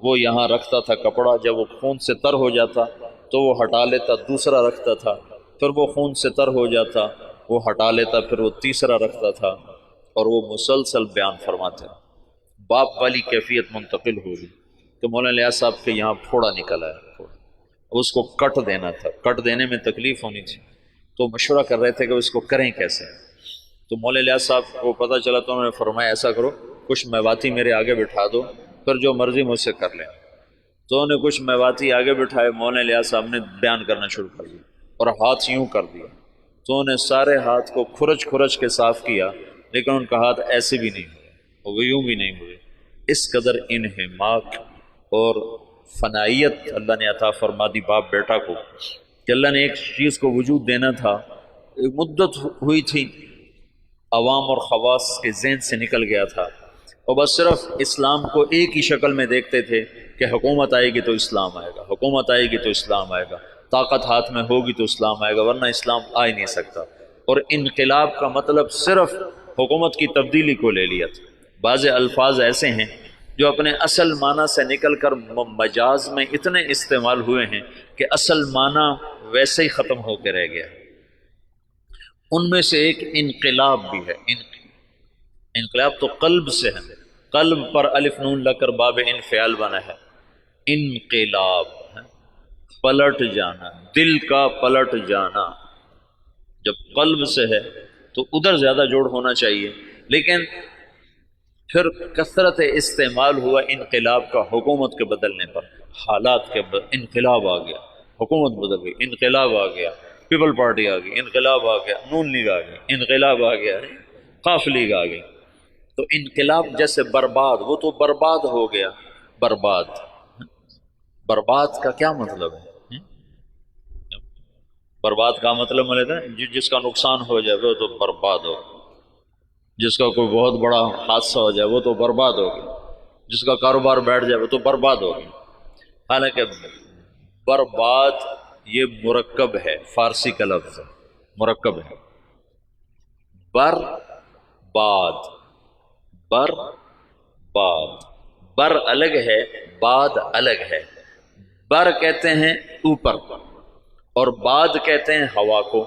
وہ یہاں رکھتا تھا کپڑا، جب وہ خون سے تر ہو جاتا تو وہ ہٹا لیتا، دوسرا رکھتا تھا، پھر وہ خون سے تر ہو جاتا، وہ ہٹا لیتا، پھر وہ تیسرا رکھتا تھا، اور وہ مسلسل بیان فرماتے ہیں۔ باپ والی کیفیت منتقل ہوگی کہ مولانا الیاس صاحب کے یہاں پھوڑا نکل آیا، اس کو کٹ دینا تھا، کٹ دینے میں تکلیف ہونی تھی، تو مشورہ کر رہے تھے کہ اس کو کریں کیسے۔ تو مولانا الیاس صاحب کو پتہ چلا تو انہوں نے فرمایا ایسا کرو، کچھ میواتی میرے آگے بٹھا دو، پھر جو مرضی مجھ سے کر لیں۔ تو انہوں نے کچھ میواتی آگے بٹھائے، مولانا الیاس صاحب نے بیان کرنا شروع کر دیا اور ہاتھ یوں کر دیا، تو انہوں نے سارے ہاتھ کو کھرچ کھرچ کے صاف کیا، لیکن ان کا ہاتھ ایسے بھی نہیں ہوئے، وہ یوں بھی نہیں ہوئے۔ اس قدر انہماک اور فنائیت اللہ نے عطا فرما دی باپ بیٹا کو کہ اللہ نے ایک چیز کو وجود دینا تھا، ایک مدت ہوئی تھی، عوام اور خواص کے ذہن سے نکل گیا تھا، اور بس صرف اسلام کو ایک ہی شکل میں دیکھتے تھے کہ حکومت آئے گی تو اسلام آئے گا، حکومت آئے گی تو اسلام آئے گا، طاقت ہاتھ میں ہوگی تو اسلام آئے گا، ورنہ اسلام آ ہی نہیں سکتا۔ اور انقلاب کا مطلب صرف حکومت کی تبدیلی کو لے لیا تھا۔ بعض الفاظ ایسے ہیں جو اپنے اصل معنی سے نکل کر مجاز میں اتنے استعمال ہوئے ہیں کہ اصل معنی ویسے ہی ختم ہو کے رہ گیا۔ ان میں سے ایک انقلاب بھی ہے۔ انقلاب تو قلب سے ہے، قلب پر الف نون لگ کر باب انفعال بنا ہے۔ انقلاب ہے پلٹ جانا، دل کا پلٹ جانا۔ جب قلب سے ہے تو ادھر زیادہ جوڑ ہونا چاہیے، لیکن پھر کثرت استعمال ہوا انقلاب کا حکومت کے بدلنے پر، حالات کے انقلاب آ گیا، حکومت بدل گئی، انقلاب آ گیا، پیپل پارٹی آ گئی، انقلاب آ گیا، نون لیگ آ گئی، انقلاب آ گیا، قاف لیگ آ گئی۔ تو انقلاب جیسے برباد، وہ تو برباد ہو گیا۔ برباد، برباد کا کیا مطلب ہے؟ برباد کا مطلب ملتا ہے جس کا نقصان ہو جائے وہ تو برباد ہو، جس کا کوئی بہت بڑا حادثہ ہو جائے وہ تو برباد ہو گیا، جس کا کاروبار بیٹھ جائے وہ تو برباد ہو گیا۔ حالانکہ برباد یہ مرکب ہے، فارسی کا لفظ ہے، مرکب ہے۔ بر باد، بر باد، بر الگ ہے، باد الگ ہے۔ بر کہتے ہیں اوپر اور باد کہتے ہیں ہوا کو۔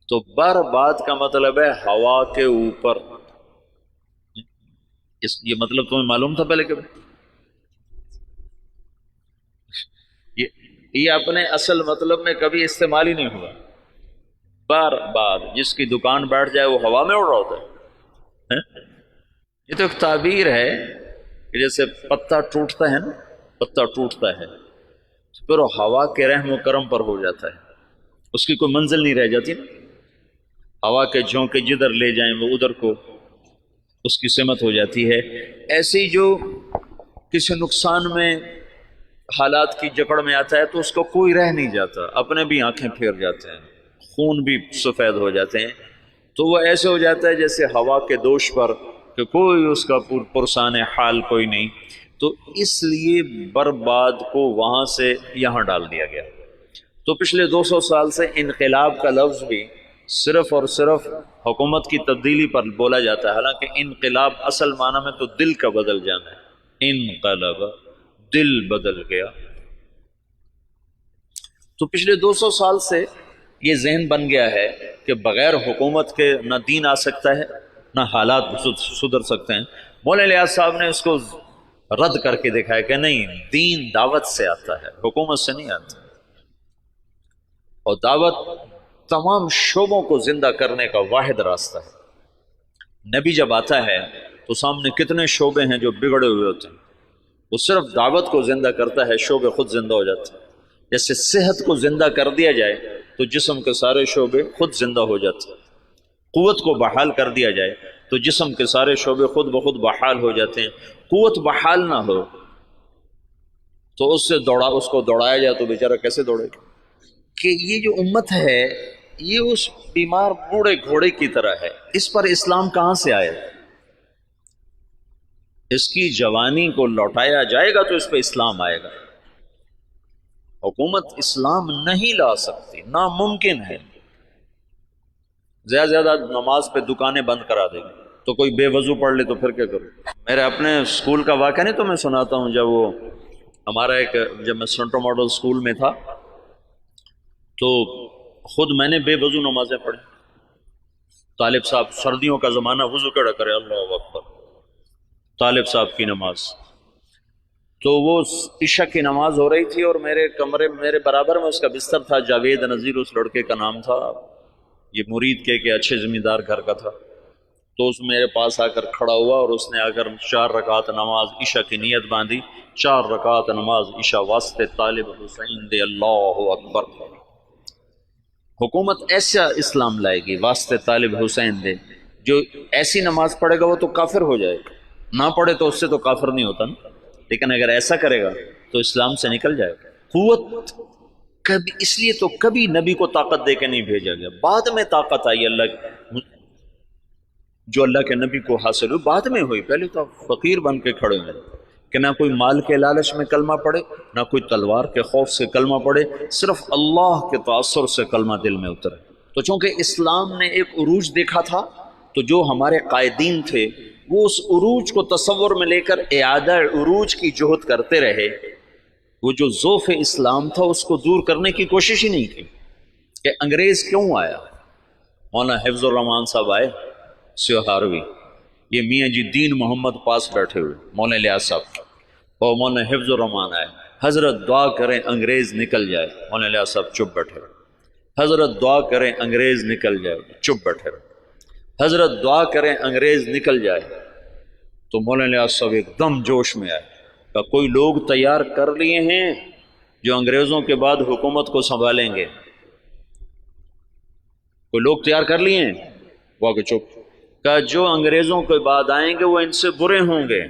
تو بر باد کا مطلب ہے ہوا کے اوپر۔ یہ مطلب تمہیں معلوم تھا پہلے کبھی؟ یہ اپنے اصل مطلب میں کبھی استعمال ہی نہیں ہوا۔ بر باد، جس کی دکان بیٹھ جائے وہ ہوا میں اڑ رہا ہوتا ہے۔ یہ تو ایک تعبیر ہے کہ جیسے پتا ٹوٹتا ہے نا، پتا ٹوٹتا ہے پھر وہ ہوا کے رحم و کرم پر ہو جاتا ہے، اس کی کوئی منزل نہیں رہ جاتی نا۔ ہوا کے جھونکے جدھر لے جائیں وہ ادھر کو اس کی سمت ہو جاتی ہے۔ ایسی جو کسی نقصان میں حالات کی جکڑ میں آتا ہے تو اس کو کوئی رہ نہیں جاتا، اپنے بھی آنکھیں پھیر جاتے ہیں، خون بھی سفید ہو جاتے ہیں۔ تو وہ ایسے ہو جاتا ہے جیسے ہوا کے دوش پر کہ کوئی اس کا پرسان حال کوئی نہیں۔ تو اس لیے برباد کو وہاں سے یہاں ڈال دیا گیا۔ تو پچھلے 200 سال سے انقلاب کا لفظ بھی صرف اور صرف حکومت کی تبدیلی پر بولا جاتا ہے، حالانکہ انقلاب اصل معنی میں تو دل کا بدل جانا ہے۔ انقلب، دل بدل گیا۔ تو پچھلے 200 سال سے یہ ذہن بن گیا ہے کہ بغیر حکومت کے نہ دین آ سکتا ہے نہ حالات سدھر سکتے ہیں۔ مولانا الیاس صاحب نے اس کو رد کر کے دکھایا کہ نہیں، دین دعوت سے آتا ہے، حکومت سے نہیں آتا، اور دعوت تمام شعبوں کو زندہ کرنے کا واحد راستہ ہے۔ نبی جب آتا ہے تو سامنے کتنے شعبے ہیں جو بگڑے ہوئے ہوتے ہیں، وہ صرف دعوت کو زندہ کرتا ہے، شعبے خود زندہ ہو جاتے ہیں۔ جیسے صحت کو زندہ کر دیا جائے تو جسم کے سارے شعبے خود زندہ ہو جاتے ہیں، قوت کو بحال کر دیا جائے تو جسم کے سارے شعبے خود بخود بحال ہو جاتے ہیں۔ قوت بحال نہ ہو تو اس کو دوڑایا جائے تو بیچارہ کیسے دوڑے گا؟ کہ یہ جو امت ہے یہ اس بیمار بوڑھے گھوڑے کی طرح ہے، اس پر اسلام کہاں سے آیا؟ اس کی جوانی کو لوٹایا جائے گا تو اس پہ اسلام آئے گا۔ حکومت اسلام نہیں لا سکتی، ناممکن ہے۔ زیادہ زیادہ نماز پہ دکانیں بند کرا دے گی تو کوئی بے وضو پڑھ لے تو پھر کیا کرو؟ میرے اپنے اسکول کا واقعہ نہیں تو میں سناتا ہوں۔ جب میں سنٹر ماڈل اسکول میں تھا تو خود میں نے بے وضو نمازیں پڑھی. طالب صاحب سردیوں کا زمانہ وضو کیڑا کرے، اللہ اکبر. طالب صاحب کی نماز، تو وہ عشاء کی نماز ہو رہی تھی اور میرے کمرے میرے برابر میں اس کا بستر تھا. جاوید نذیر اس لڑکے کا نام تھا، یہ مرید کے اچھے زمیندار گھر کا تھا. تو اس میرے پاس آ کر کھڑا ہوا اور اس نے آ کر 4 رکعت نماز عشاء کی نیت باندھی. 4 رکعت نماز عشاء واسطے طالب حسین دے. اللہ اکبر. حکومت ایسا اسلام لائے گی واسطے طالب حسین دے. جو ایسی نماز پڑھے گا وہ تو کافر ہو جائے گا، نہ پڑھے تو اس سے تو کافر نہیں ہوتا نا، لیکن اگر ایسا کرے گا تو اسلام سے نکل جائے گا. قوت کبھی، اس لیے تو کبھی نبی کو طاقت دے کے نہیں بھیجا گیا. بعد میں طاقت آئی اللہ، جو اللہ کے نبی کو حاصل ہوئی بعد میں ہوئی. پہلے تو فقیر بن کے کھڑے ہوئے کہ نہ کوئی مال کے لالچ میں کلمہ پڑھے، نہ کوئی تلوار کے خوف سے کلمہ پڑھے، صرف اللہ کے تاثر سے کلمہ دل میں اترے. تو چونکہ اسلام نے ایک عروج دیکھا تھا، تو جو ہمارے قائدین تھے وہ اس عروج کو تصور میں لے کر اعادہ عروج کی جہد کرتے رہے. وہ جو ذوف اسلام تھا اس کو دور کرنے کی کوشش ہی نہیں کی کہ انگریز کیوں آیا. مولانا حفظ الرحمان صاحب آئے سیوہاروی، یہ میاں جی دین محمد پاس بیٹھے ہوئے، مولانا الیاس صاحب اور مولانا حفظ الرحمان آئے. حضرت دعا کریں انگریز نکل جائے. مولانا الیاس صاحب چپ بیٹھے. حضرت دعا کریں انگریز نکل جائے. چپ بیٹھے. حضرت دعا کریں انگریز نکل جائے. تو مولانا الیاس صاحب ایک دم جوش میں آئے کہ کوئی لوگ تیار کر لیے ہیں جو انگریزوں کے بعد حکومت کو سنبھالیں گے. کوئی لوگ تیار کر لیے ہیں. وہ کہ چپ. کہ جو انگریزوں کے بعد آئیں گے وہ ان سے برے ہوں گے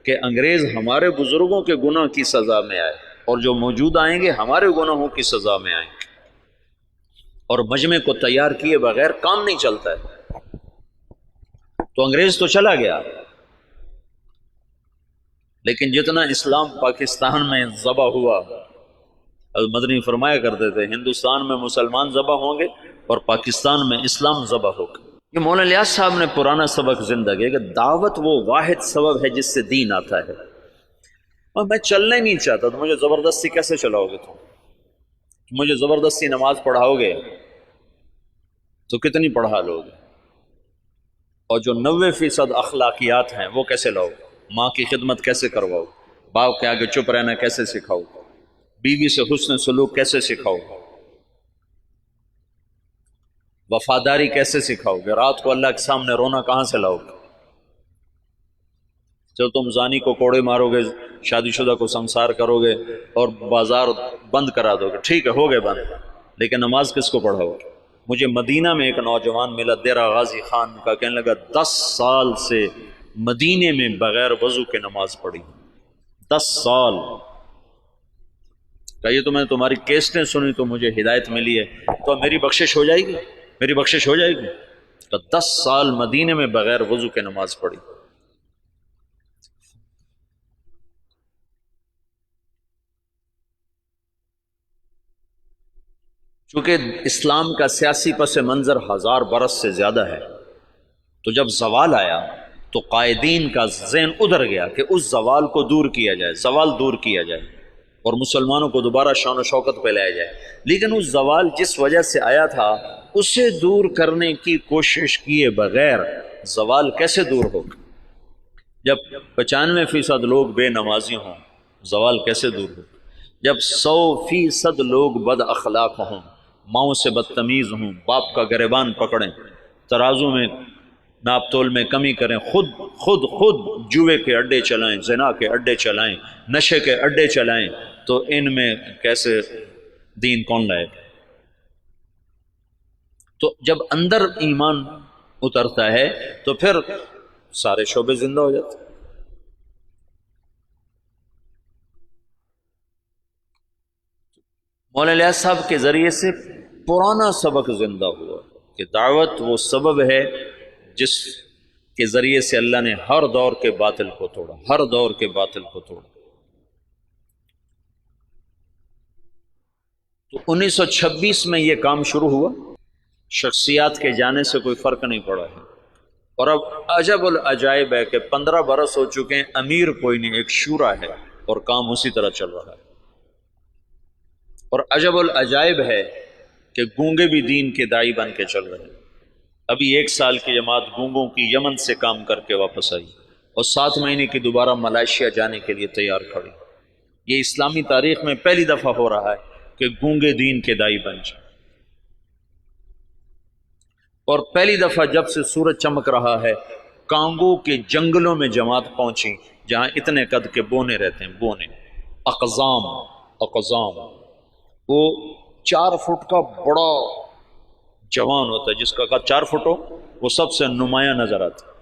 کہ انگریز ہمارے بزرگوں کے گناہ کی سزا میں آئے، اور جو موجود آئیں گے ہمارے گناہوں کی سزا میں آئیں گے. اور مجمع کو تیار کیے بغیر کام نہیں چلتا ہے. تو انگریز تو چلا گیا، لیکن جتنا اسلام پاکستان میں ذبح ہوا، مدنی فرمایا کرتے تھے ہندوستان میں مسلمان ذبح ہوں گے اور پاکستان میں اسلام ذبح ہوگا. یہ مولانا الیاس صاحب نے پرانا سبق زندہ کیا کہ دعوت وہ واحد سبب ہے جس سے دین آتا ہے. اور میں چلنا ہی نہیں چاہتا تو مجھے زبردستی کیسے چلاؤ گے؟ تم مجھے زبردستی نماز پڑھاؤ گے تو کتنی پڑھا لو گے؟ اور جو 90% اخلاقیات ہیں وہ کیسے لاؤ؟ ماں کی خدمت کیسے کرواؤ؟ باپ کے آگے چپ رہنا کیسے سکھاؤ؟ بیوی سے حسن سلوک کیسے سکھاؤ؟ وفاداری کیسے سکھاؤ گے؟ رات کو اللہ کے سامنے رونا کہاں سے لاؤ گے؟ جب تم زانی کو کوڑے مارو گے، شادی شدہ کو سنسار کرو گے اور بازار بند کرا دو گے، ٹھیک ہے ہو گئے بند، لیکن نماز کس کو پڑھاؤ گے؟ مجھے مدینہ میں ایک نوجوان ملا دیرہ غازی خان کا، کہنے لگا 10 سال سے مدینے میں بغیر وضو کے نماز پڑھی. 10 سال. کہیے تو میں نے تمہاری کیسٹیں سنی تو مجھے ہدایت ملی ہے، تو میری بخشش ہو جائے گی؟ میری بخشش ہو جائے گی؟ تو 10 سال مدینے میں بغیر وضو کے نماز پڑھی. چونکہ اسلام کا سیاسی پس منظر 1000 برس سے زیادہ ہے، تو جب زوال آیا تو قائدین کا ذہن ادھر گیا کہ اس زوال کو دور کیا جائے، زوال دور کیا جائے اور مسلمانوں کو دوبارہ شان و شوکت پہ لایا جائے. لیکن اس زوال جس وجہ سے آیا تھا اسے دور کرنے کی کوشش کیے بغیر زوال کیسے دور ہوگا؟ جب 95% لوگ بے نمازی ہوں زوال کیسے دور ہوگا؟ جب 100% لوگ بد اخلاق ہوں، ماؤں سے بدتمیز ہوں، باپ کا گریبان پکڑیں، ترازو میں ناپ تول میں کمی کریں، خود جوے کے اڈے چلائیں، زنا کے اڈے چلائیں، نشے کے اڈے چلائیں، تو ان میں کیسے دین کون لائے؟ تو جب اندر ایمان اترتا ہے تو پھر سارے شعبے زندہ ہو جاتے. مولانا الیاس صاحب کے ذریعے سے پرانا سبق زندہ ہوا کہ دعوت وہ سبب ہے جس کے ذریعے سے اللہ نے ہر دور کے باطل کو توڑا، ہر دور کے باطل کو توڑا. تو 1926 میں یہ کام شروع ہوا. شخصیات کے جانے سے کوئی فرق نہیں پڑا ہے. اور اب عجب العجائب ہے کہ 15 برس ہو چکے ہیں، امیر کوئی نہیں، ایک شورا ہے اور کام اسی طرح چل رہا ہے. اور عجب العجائب ہے کہ گونگے بھی دین کے دائی بن کے چل رہے ہیں۔ ابھی 1 سال کی جماعت گونگوں کی یمن سے کام کر کے واپس آئی اور 7 مہینے کی دوبارہ ملائیشیا جانے کے لیے تیار کھڑی۔ یہ اسلامی تاریخ میں پہلی دفعہ ہو رہا ہے کہ گونگے دین کے دائی بن جائیں۔ اور پہلی دفعہ جب سے سورج چمک رہا ہے کانگو کے جنگلوں میں جماعت پہنچی جہاں اتنے قد کے بونے رہتے ہیں، بونے اقزام وہ 4 فٹ کا بڑا جوان ہوتا ہے، جس کا قد 4 فٹ ہو وہ سب سے نمایاں نظر آتا ہے۔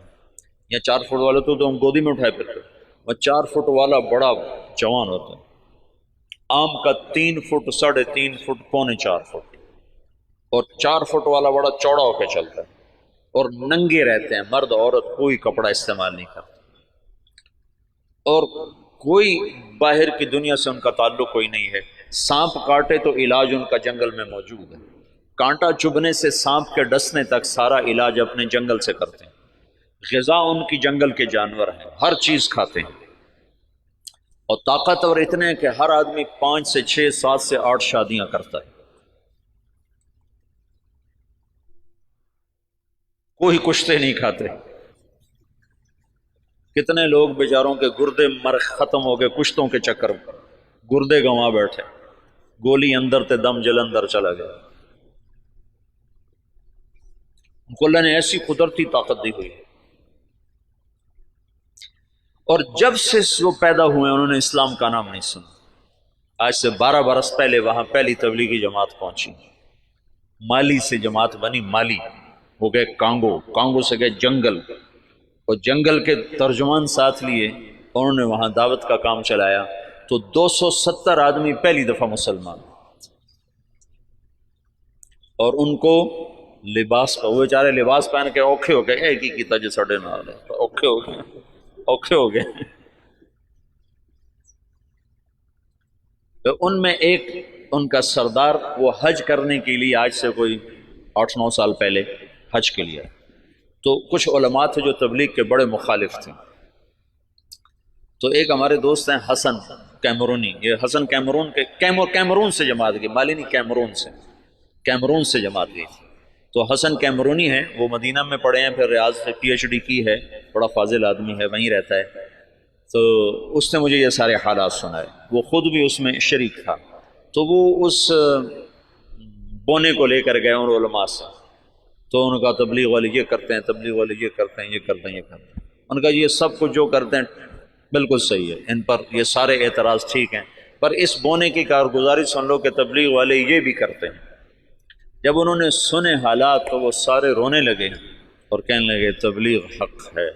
یا 4 فٹ والا تو ہم گودی میں اٹھائے پھرتے، وہ 4 فٹ والا بڑا جوان ہوتا ہے۔ عام کا 3 فٹ 3.5 فٹ 3.25 فٹ، اور 4 فٹ والا بڑا چوڑا ہو کے چلتا ہے، اور ننگے رہتے ہیں، مرد عورت کوئی کپڑا استعمال نہیں کرتا، اور کوئی باہر کی دنیا سے ان کا تعلق کوئی نہیں ہے۔ سانپ کاٹے تو علاج ان کا جنگل میں موجود ہے، کانٹا چبھنے سے سانپ کے ڈسنے تک سارا علاج اپنے جنگل سے کرتے ہیں۔ غذا ان کی جنگل کے جانور ہیں، ہر چیز کھاتے ہیں، اور طاقتور اتنے ہیں کہ ہر آدمی 5 سے 6 7 سے 8 شادیاں کرتا ہے، کوئی کشتے نہیں کھاتے۔ کتنے لوگ بیچاروں کے گردے مر ختم ہو گئے کشتوں کے چکر میں، گردے گنوا بیٹھے، گولی اندر تے دم جلندر چلا گیا۔ ان کو اللہ نے ایسی قدرتی طاقت دی ہوئی ہے، اور جب سے وہ پیدا ہوئے انہوں نے اسلام کا نام نہیں سنا۔ آج سے 12 برس پہلے وہاں پہلی تبلیغی جماعت پہنچی، مالی سے جماعت بنی، مالی وہ گئے کانگو، کانگو سے گئے جنگل، اور جنگل کے ترجمان ساتھ لیے، انہوں نے وہاں دعوت کا کام چلایا، تو 270 آدمی پہلی دفعہ مسلمان، اور ان کو لباس وہ بیچارے لباس پہن کے اوکھے ہو گئے، ایک ہی کیتا جو سڑے نال ہے، اوکھے ہو گئے۔ تو ان میں ایک ان کا سردار وہ حج کرنے کے لیے آج سے کوئی 8-9 سال پہلے حج کے لیے، تو کچھ علماء تھے جو تبلیغ کے بڑے مخالف تھے، تو ایک ہمارے دوست ہیں حسن کیمرونی، یہ حسن کیمرون سے جماعت گئی، مالی نہیں کیمرون سے جماعت گئی تھی۔ تو حسن کیمرونی ہے، وہ مدینہ میں پڑھے ہیں، پھر ریاض سے PhD کی ہے، بڑا فاضل آدمی ہے، وہیں رہتا ہے۔ تو اس نے مجھے یہ سارے حالات سنائے، وہ خود بھی اس میں شریک تھا، تو وہ اس بونے کو لے کر گئے ان علماء سے، تو ان کا تبلیغ والے یہ کرتے ہیں، تبلیغ والے یہ کرتے ہیں، یہ کرتے ہیں، یہ کرتے ہیں۔ ان کا یہ سب کچھ جو کرتے ہیں بالکل صحیح ہے، ان پر یہ سارے اعتراض ٹھیک ہیں، پر اس بونے کی کارگزاری سن لو کہ تبلیغ والے یہ بھی کرتے ہیں۔ جب انہوں نے سنے حالات تو وہ سارے رونے لگے اور کہنے لگے تبلیغ حق ہے،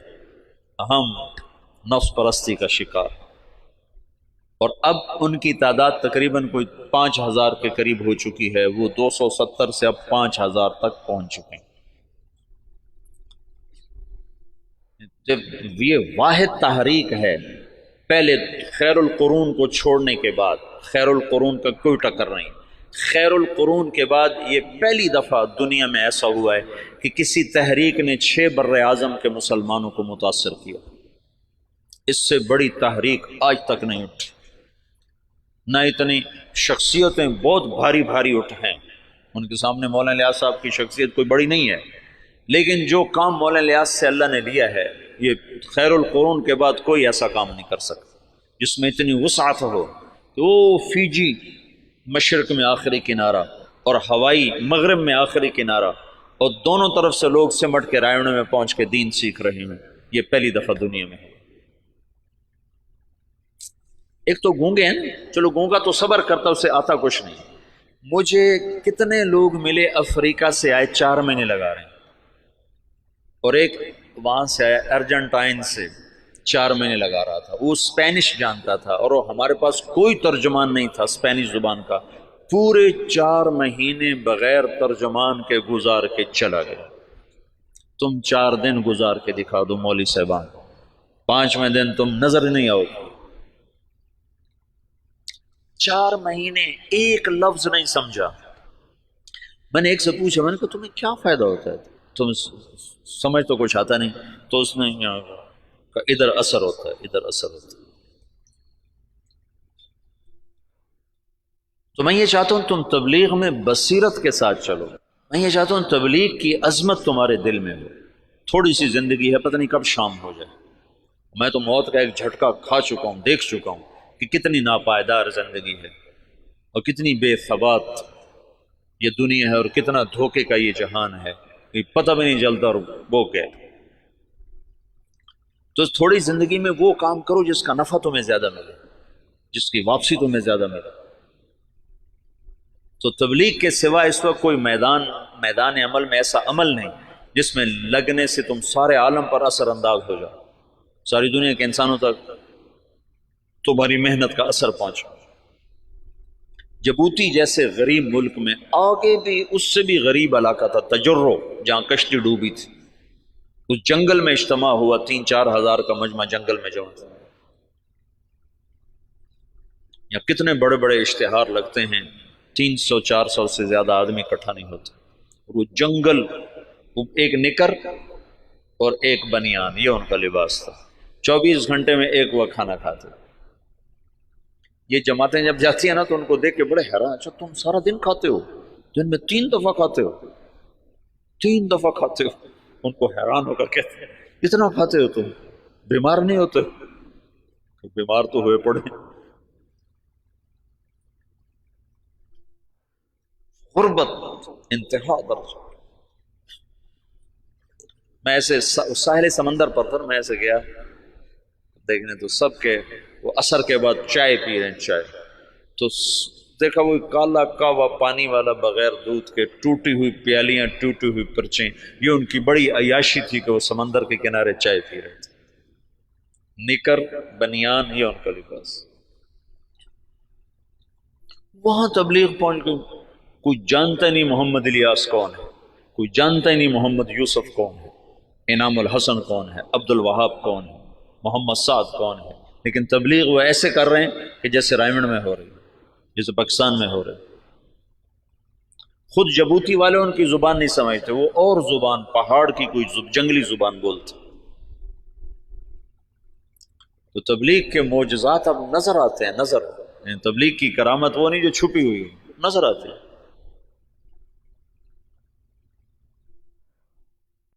ہم نفس پرستی کا شکار، اور اب ان کی تعداد تقریباً کوئی 5000 کے قریب ہو چکی ہے، وہ 270 سے اب 5000 تک پہنچ چکے ہیں۔ جب یہ واحد تحریک ہے، پہلے خیر القرون کو چھوڑنے کے بعد، خیر القرون کا کوئی ٹکر نہیں، خیر القرون کے بعد یہ پہلی دفعہ دنیا میں ایسا ہوا ہے کہ کسی تحریک نے 6 بر اعظم کے مسلمانوں کو متاثر کیا۔ اس سے بڑی تحریک آج تک نہیں اٹھی، نہ اتنی شخصیتیں بہت بھاری بھاری اٹھ ہیں، ان کے سامنے مولانا الیاس صاحب کی شخصیت کوئی بڑی نہیں ہے، لیکن جو کام مولانا الیاس سے اللہ نے لیا ہے، یہ خیر القرون کے بعد کوئی ایسا کام نہیں کر سکتا جس میں اتنی وسعت ہو کہ وہ فیجی مشرق میں آخری کنارہ اور ہوائی مغرب میں آخری کنارہ، اور دونوں طرف سے لوگ سمٹ کے رائے میں پہنچ کے دین سیکھ رہے ہیں، یہ پہلی دفعہ دنیا میں ہے۔ ایک تو گونگے ہیں، چلو گونگا تو صبر کرتا، اسے آتا کچھ نہیں۔ مجھے کتنے لوگ ملے افریقہ سے آئے 4 مہینے لگا رہے ہیں، اور ایک وہاں سے آیا ارجنٹائن سے 4 مہینے لگا رہا تھا، وہ اسپینش جانتا تھا اور ہمارے پاس کوئی ترجمان نہیں تھا اسپینش زبان کا، پورے 4 مہینے بغیر ترجمان کے گزار کے چلا گیا۔ تم 4 دن گزار کے دکھا دو مولوی صاحبان، 5ویں دن تم نظر نہیں آؤ۔ 4 مہینے ایک لفظ نہیں سمجھا۔ میں نے ایک سے پوچھا، میں نے کہا تمہیں کیا فائدہ ہوتا ہے، تم سمجھ تو کچھ آتا نہیں، تو اس نے ادھر اثر ہوتا ہے، ادھر اثر ہوتا ہے۔ تو میں یہ چاہتا ہوں تم تبلیغ میں بصیرت کے ساتھ چلو، میں یہ چاہتا ہوں تبلیغ کی عظمت تمہارے دل میں ہو۔ تھوڑی سی زندگی ہے، پتہ نہیں کب شام ہو جائے۔ میں تو موت کا ایک جھٹکا کھا چکا ہوں، دیکھ چکا ہوں کہ کتنی ناپائیدار زندگی ہے اور کتنی بے ثبات یہ دنیا ہے اور کتنا دھوکے کا یہ جہان ہے کہ پتہ بھی نہیں چلتا اور وہ گئے۔ تو تھوڑی زندگی میں وہ کام کرو جس کا نفع تمہیں زیادہ ملے، جس کی واپسی تمہیں زیادہ ملے۔ تو تبلیغ کے سوا اس وقت کوئی میدان عمل میں ایسا عمل نہیں جس میں لگنے سے تم سارے عالم پر اثر انداز ہو جاؤ، ساری دنیا کے انسانوں تک تمہاری محنت کا اثر پہنچا۔ جبوتی جیسے غریب ملک میں آگے بھی اس سے بھی غریب علاقہ تھا تجرو، جہاں کشتی ڈوبی تھی، اس جنگل میں اجتماع ہوا، 3-4 ہزار کا مجمع جنگل میں جمع تھا۔ یا کتنے بڑے بڑے اشتہار لگتے ہیں، 300-400 سے زیادہ آدمی اکٹھا نہیں ہوتے۔ وہ جنگل، وہ ایک نکر اور ایک بنیان، یہ ان کا لباس تھا۔ 24 گھنٹے میں ایک وقت کھانا کھاتے۔ یہ جماعتیں جب جاتی ہیں نا تو ان کو دیکھ کے بڑے حیران، اچھا تم سارا دن کھاتے ہو، دن میں 3 دفعہ کھاتے ہو، 3 دفعہ کھاتے ہو۔ ان کو حیران ہو کر کہتے ہیں اتنا کھاتے ہو تم، بیمار نہیں ہوتے؟ بیمار تو ہوئے پڑے۔ غربت انتہا درجہ۔ میں ایسے ساحل سمندر پر تھا، میں ایسے گیا دیکھنے تو سب کے وہ عصر کے بعد چائے پی رہے ہیں، چائے تو دیکھا وہ کالا کاوا پانی والا بغیر دودھ کے، ٹوٹی ہوئی پیالیاں، ٹوٹی ہوئی پرچیں، یہ ان کی بڑی عیاشی تھی کہ وہ سمندر کے کنارے چائے پی رہے تھے۔ نکر بنیان یہ ان کا لباس۔ وہاں تبلیغ پہنچ گئی، کوئی جانتا نہیں محمد الیاس کون ہے، کوئی جانتا ہی نہیں محمد یوسف کون ہے، انعام الحسن کون ہے، عبد الوہاب کون ہے، محمد سعد کون ہے، لیکن تبلیغ وہ ایسے کر رہے ہیں کہ جیسے رائمنڈ میں ہو رہی، جیسے پاکستان میں ہو رہے۔ خود جبوتی والے ان کی زبان نہیں سمجھتے، وہ اور زبان، پہاڑ کی کوئی جنگلی زبان بولتے۔ تو تبلیغ کے معجزات اب نظر آتے ہیں، نظر، تبلیغ کی کرامت وہ نہیں جو چھپی ہوئی، نظر آتی ہے۔